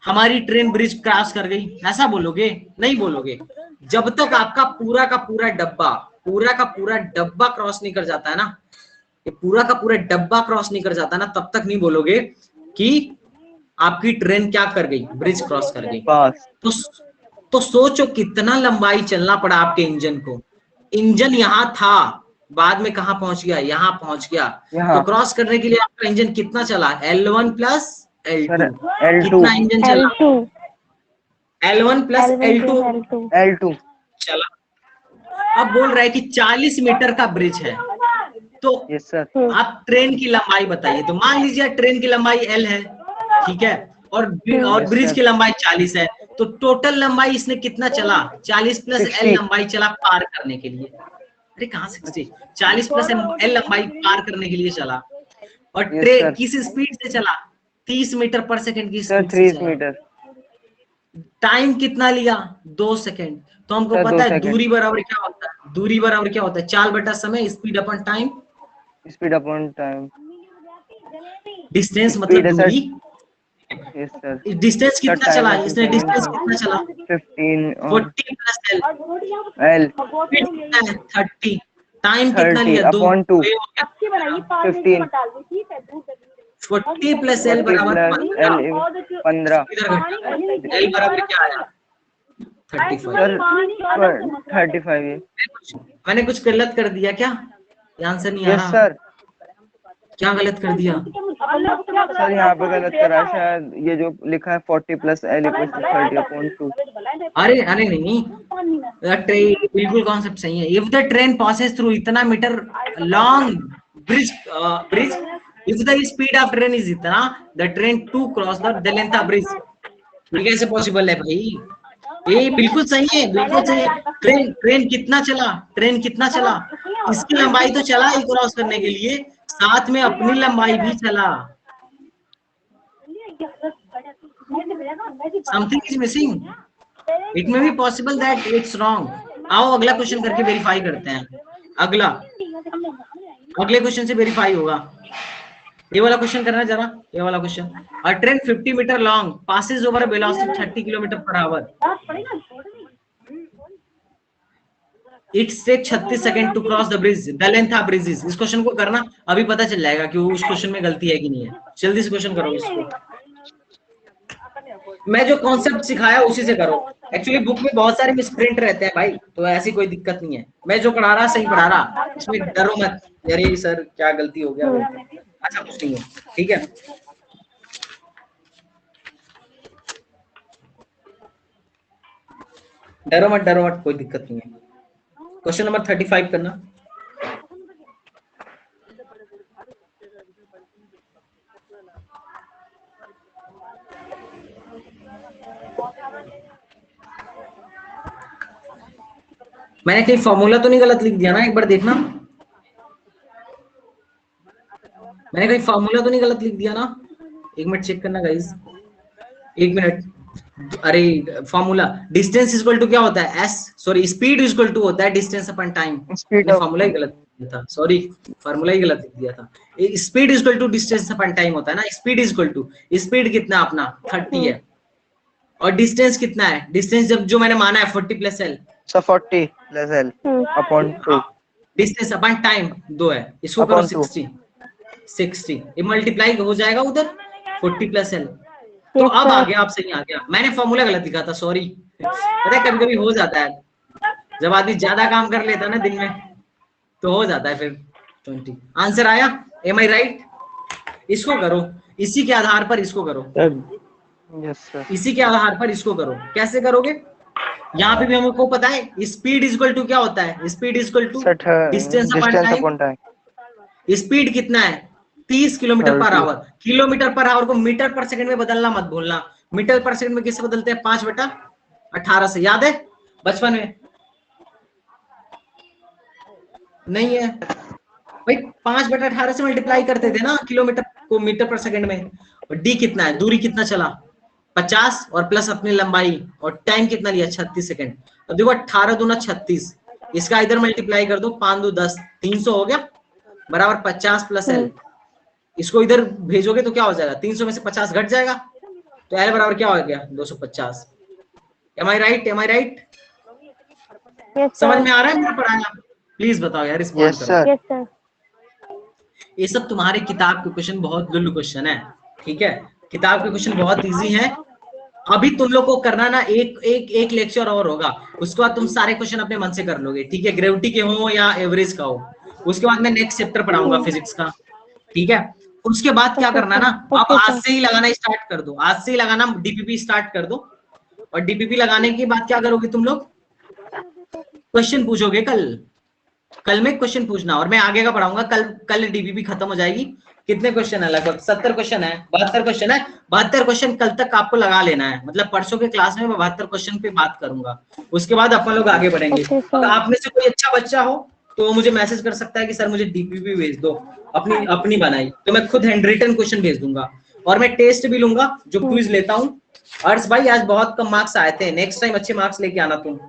S1: हमारी ट्रेन ब्रिज क्रॉस कर गई, ऐसा बोलोगे? नहीं बोलोगे। जब तक आपका पूरा का पूरा डब्बा क्रॉस नहीं कर जाता है ना, ये पूरा का पूरा डब्बा क्रॉस नहीं कर जाता ना, तब तक नहीं बोलोगे कि आपकी ट्रेन क्या कर गई, ब्रिज क्रॉस कर गई।
S4: पास।
S1: तो सोचो कितना लंबाई चलना पड़ा आपके इंजन को। इंजन यहाँ था, बाद में कहाँ पहुंच गया, यहाँ पहुंच गया।
S4: यहाँ
S1: तो क्रॉस करने के लिए आपका इंजन कितना चला, L1 plus
S4: sir
S1: L2।
S4: L2
S1: कितना इंजन चला,
S3: L2
S1: L1 plus
S3: L1
S1: L2
S3: L2
S4: L2
S1: चला। अब बोल रहा है कि 40 मीटर का ब्रिज है, तो
S4: यस सर।
S1: आप ट्रेन की लंबाई बताइए। तो मान लीजिए ट्रेन की लंबाई L है, ठीक है, और ब्रिज
S4: सर।
S1: की लंबाई 40 है, तो टोटल लंबाई इसने कितना चला, 40 प्लस L
S4: 60
S1: लंबाई चला पार करने के लिए। अरे कहाँ 60, 40 प्लस L लंबाई पार करने के लिए चला। और
S4: यस
S1: ट्रेन
S4: सर।
S1: किस स्पीड से चला, 30 मीटर पर सेकंड की
S4: सर
S1: स्पीड से
S4: 30
S1: चला।
S4: मीटर।
S1: टाइम कितना लिया, 2 सेकंड। तो हमको
S4: सर 2
S1: पता है
S4: सेकंड।
S1: दूरी बराबर क्या होता है, दूरी बराबर क्या होता है, चाल बटा समय, speed upon time.
S4: Speed upon time.
S1: Distance मतलब
S4: स्पीड है सर।
S1: दूरी,
S4: यस सर।
S1: डिस्टेंस
S4: सर
S1: कितना
S4: टाइम
S1: चला,
S4: है
S1: इसने डिस्टेंस कितना चला,
S4: 15 और
S1: 40 प्लस L।
S4: L
S1: स्पीड कितना है, 30। टाइम कितना
S4: 30
S1: लिया, 2।
S4: अपॉन 2
S1: तो ये हो गया
S4: 15।
S1: 40 प्लस L
S4: 40
S1: बराबर
S4: प्लस
S1: 15।
S4: L 15।
S1: इधर घटा, L बराबर क्या आया, 35।
S4: सर 35 ये।
S1: मैंने कुछ गलत कर दिया क्या, ये आंसर नहीं आ
S4: यस
S1: रहा,
S4: सर।
S1: क्या गलत कर दिया?
S4: सर यहाँ पे गलत करा है शायद, ये जो लिखा है 40 plus L equals to 30 upon 2।
S1: अरे अरे नहीं, बिल्कुल कॉन्सेप्ट सही है। If the train passes through इतना meter long bridge if the speed of train is इतना, the train to cross the length of bridge. ये कैसे पॉसिबल है भाई, ये बिल्कुल सही है, बिल्कुल सही है। ट्रेन कितना चला, ट्रेन कितना चला, इसकी लंबाई तो चला ही क्रॉस करने के लिए, साथ में अपनी लंबाई भी चला। Something is missing, it may be possible that it's wrong. आओ अगला क्वेश्चन करके वेरीफाई करते हैं। अगले क्वेश्चन से वेरीफाई होगा। ये वाला क्वेश्चन करना जरा, ये वाला question. A train 50 metre long passes over a velocity 30 kilometre per hour, it's take 36 second to cross the bridge, the length of bridge is. इस क्वेश्चन को करना, अभी पता चल जाएगा कि उस क्वेश्चन में गलती है कि नहीं है। जल्दी से क्वेश्चन करो इसको, मैं जो कॉन्सेप्ट सिखाया उसी से करो। एक्चुअली बुक में बहुत सारे मिसप्रिंट रहते हैं भाई, तो ऐसी कोई दिक्कत नहीं है, मैं जो पढ़ा रहा सही पढ़ा रहा, इसमें डरो मत अरे सर क्या गलती हो गया, ऐसा कुछ नहीं है, ठीक है। डरो मत, कोई दिक्कत नहीं है। क्वेश्चन नंबर 35 करना। मैंने कहीं फॉर्मूला तो नहीं गलत लिख दिया ना, एक बार देखना, मैंने कहीं फॉर्मूला तो नहीं गलत लिख दिया ना, एक मिनट चेक करना गाइस, एक मिनट। अरे फॉर्मूला, डिस्टेंस इक्वल टू क्या होता है, S sorry speed equal to होता है distance upon time.
S4: Speed
S1: formula ही गलत दिया था, सॉरी फॉर्मूला ही गलत लिख दिया था। Speed equal to distance upon time होता है ना, स्पीड इक्वल टू, स्पीड कितना अपना 30 है, और डिस्टेंस कितना है, डिस्टेंस जब जो मैंने माना है 40 plus L,
S4: sir 40 plus L upon 2
S1: distance upon time 2 है, इसको करो
S4: अपॉन 2।
S1: 60 ये मल्टीप्लाई हो जाएगा उधर 40 प्लस एल। तो अब आ गया, आप सही आ गया, मैंने फॉर्मूला गलत लिखा था, सॉरी। पता है कभी कभी हो जाता है, जब आदमी ज्यादा काम कर लेता है ना दिन में, तो हो जाता है फिर 20। आंसर आया, एम आई राइट? इसको करो, इसी के आधार पर इसको करो,
S4: यस सर।
S1: इसी के आधार पर इसको करो। कैसे करोगे, यहाँ पे भी हमको पता है स्पीड इक्वल टू क्या होता है, speed equal to distance upon time. Speed कितना है, 30 kilometre per hour. Kilometre per hour को मीटर पर सेकंड में बदलना मत भूलना। मीटर पर सेकंड में किससे बदलते हैं, 5/18 से, याद है बचपन में? नहीं है भाई, 5/18 से मल्टीप्लाई करते थे ना किलोमीटर, को मीटर पर सेकंड में, और डी कितना है, दूरी कितना चला 50 और प्लस अपनी लंबाई, और टाइम कितना लिया 36 सेकंड। अब देखो 18 दूना 36, इसका इधर मल्टीप्लाई कर दो, 5 दो 10, 300 हो गया बराबर 50 प्लस एल। इसको इधर भेजोगे तो क्या हो जाएगा, 300 में से 50 घट जाएगा, तो एल बराबर क्या हो गया 250। M I right, am I right? समझ में आ रहा है मेरा पढ़ाना? प्लीज बताओ यार, रिस्पॉन्ड करो।
S3: Yes sir.
S1: ये सब तुम्हारे किताब के क्वेश्चन बहुत लुल्लू क्वेश्चन है, ठीक है, किताब के क्वेश्चन बहुत इजी है। अभी तुम लोग को करना ना एक लेक्चर और होगा, उसके बाद तुम सारे क्वेश्चन अपने मन से कर लोगे, ठीक है, ग्रेविटी के हो या एवरेज का हो। उसके बाद मैं नेक्स्ट चैप्टर पढ़ाऊंगा फिजिक्स का, ठीक है। उसके बाद क्या करना ना, आप आज से ही लगाना स्टार्ट कर दो, आज से ही लगाना डीपीपी स्टार्ट कर दो, और डीपीपी लगाने के बाद क्या करोगे तुम लोग, क्वेश्चन पूछोगे। कल में क्वेश्चन पूछना, और मैं आगे का पढ़ाऊंगा। कल डीपीपी खत्म हो जाएगी। कितने क्वेश्चन है, लगभग 70 क्वेश्चन है, 72 क्वेश्चन है। 72 क्वेश्चन कल तक आपको लगा लेना है, मतलब परसों के क्लास में मैं 72 क्वेश्चन पे बात करूंगा। उसके बाद अपन लोग आगे बढ़ेंगे। अगर आप में से कोई अच्छा बच्चा हो तो मुझे मैसेज कर सकता है कि सर मुझे डीपीपी भेज दो, अपनी बनाई, तो मैं खुद हैंड रिटन क्वेश्चन भेज दूंगा, और मैं टेस्ट भी लूंगा जो क्विज लेता हूँ। अर्श भाई आज बहुत कम मार्क्स आए थे, नेक्स्ट टाइम अच्छे मार्क्स लेके आना तुम।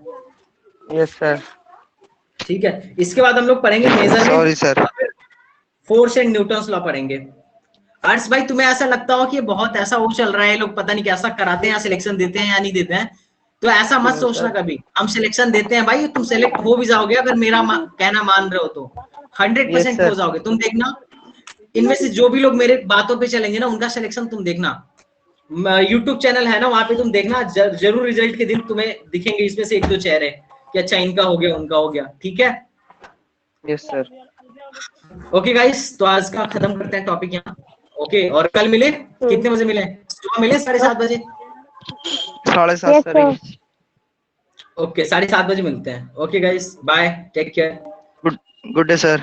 S4: Yes sir.
S1: ठीक है, इसके बाद हम लोग पढ़ेंगे measurement,
S4: sorry sir,
S1: force and Newton's law पढ़ेंगे। अर्श भाई तुम्हें ऐसा लगता हो कि बहुत ऐसा वो चल रहा है, लोग पता नहीं कैसा कराते हैं, सिलेक्शन देते हैं या नहीं देते हैं, तो ऐसा मत सोचना कभी, हम सिलेक्शन देते हैं भाई, तुम सेलेक्ट हो भी जाओगे अगर मेरा कहना मान रहे हो तो 100% हो जाओगे। तुम देखना, इनमें से जो भी लोग मेरे बातों पे चलेंगे ना, उनका सिलेक्शन तुम देखना। यूट्यूब चैनल है ना, वहां पे तुम देखना, जरूर रिजल्ट के दिन तुम्हें दिखेंगे इसमें से 1-2 चेहरे कि अच्छा इनका हो गया, उनका हो गया, ठीक है।
S4: Yes sir.
S1: ओके गाइस, तो आज का खत्म करते हैं टॉपिक यहाँ। ओके, और कल मिले, कितने बजे मिले, सुबह मिले 7:30 बजे?
S4: 7:30 सर।
S1: ओके, 7:30 बजे मिलते हैं। Okay guys, bye, take care,
S4: good day sir.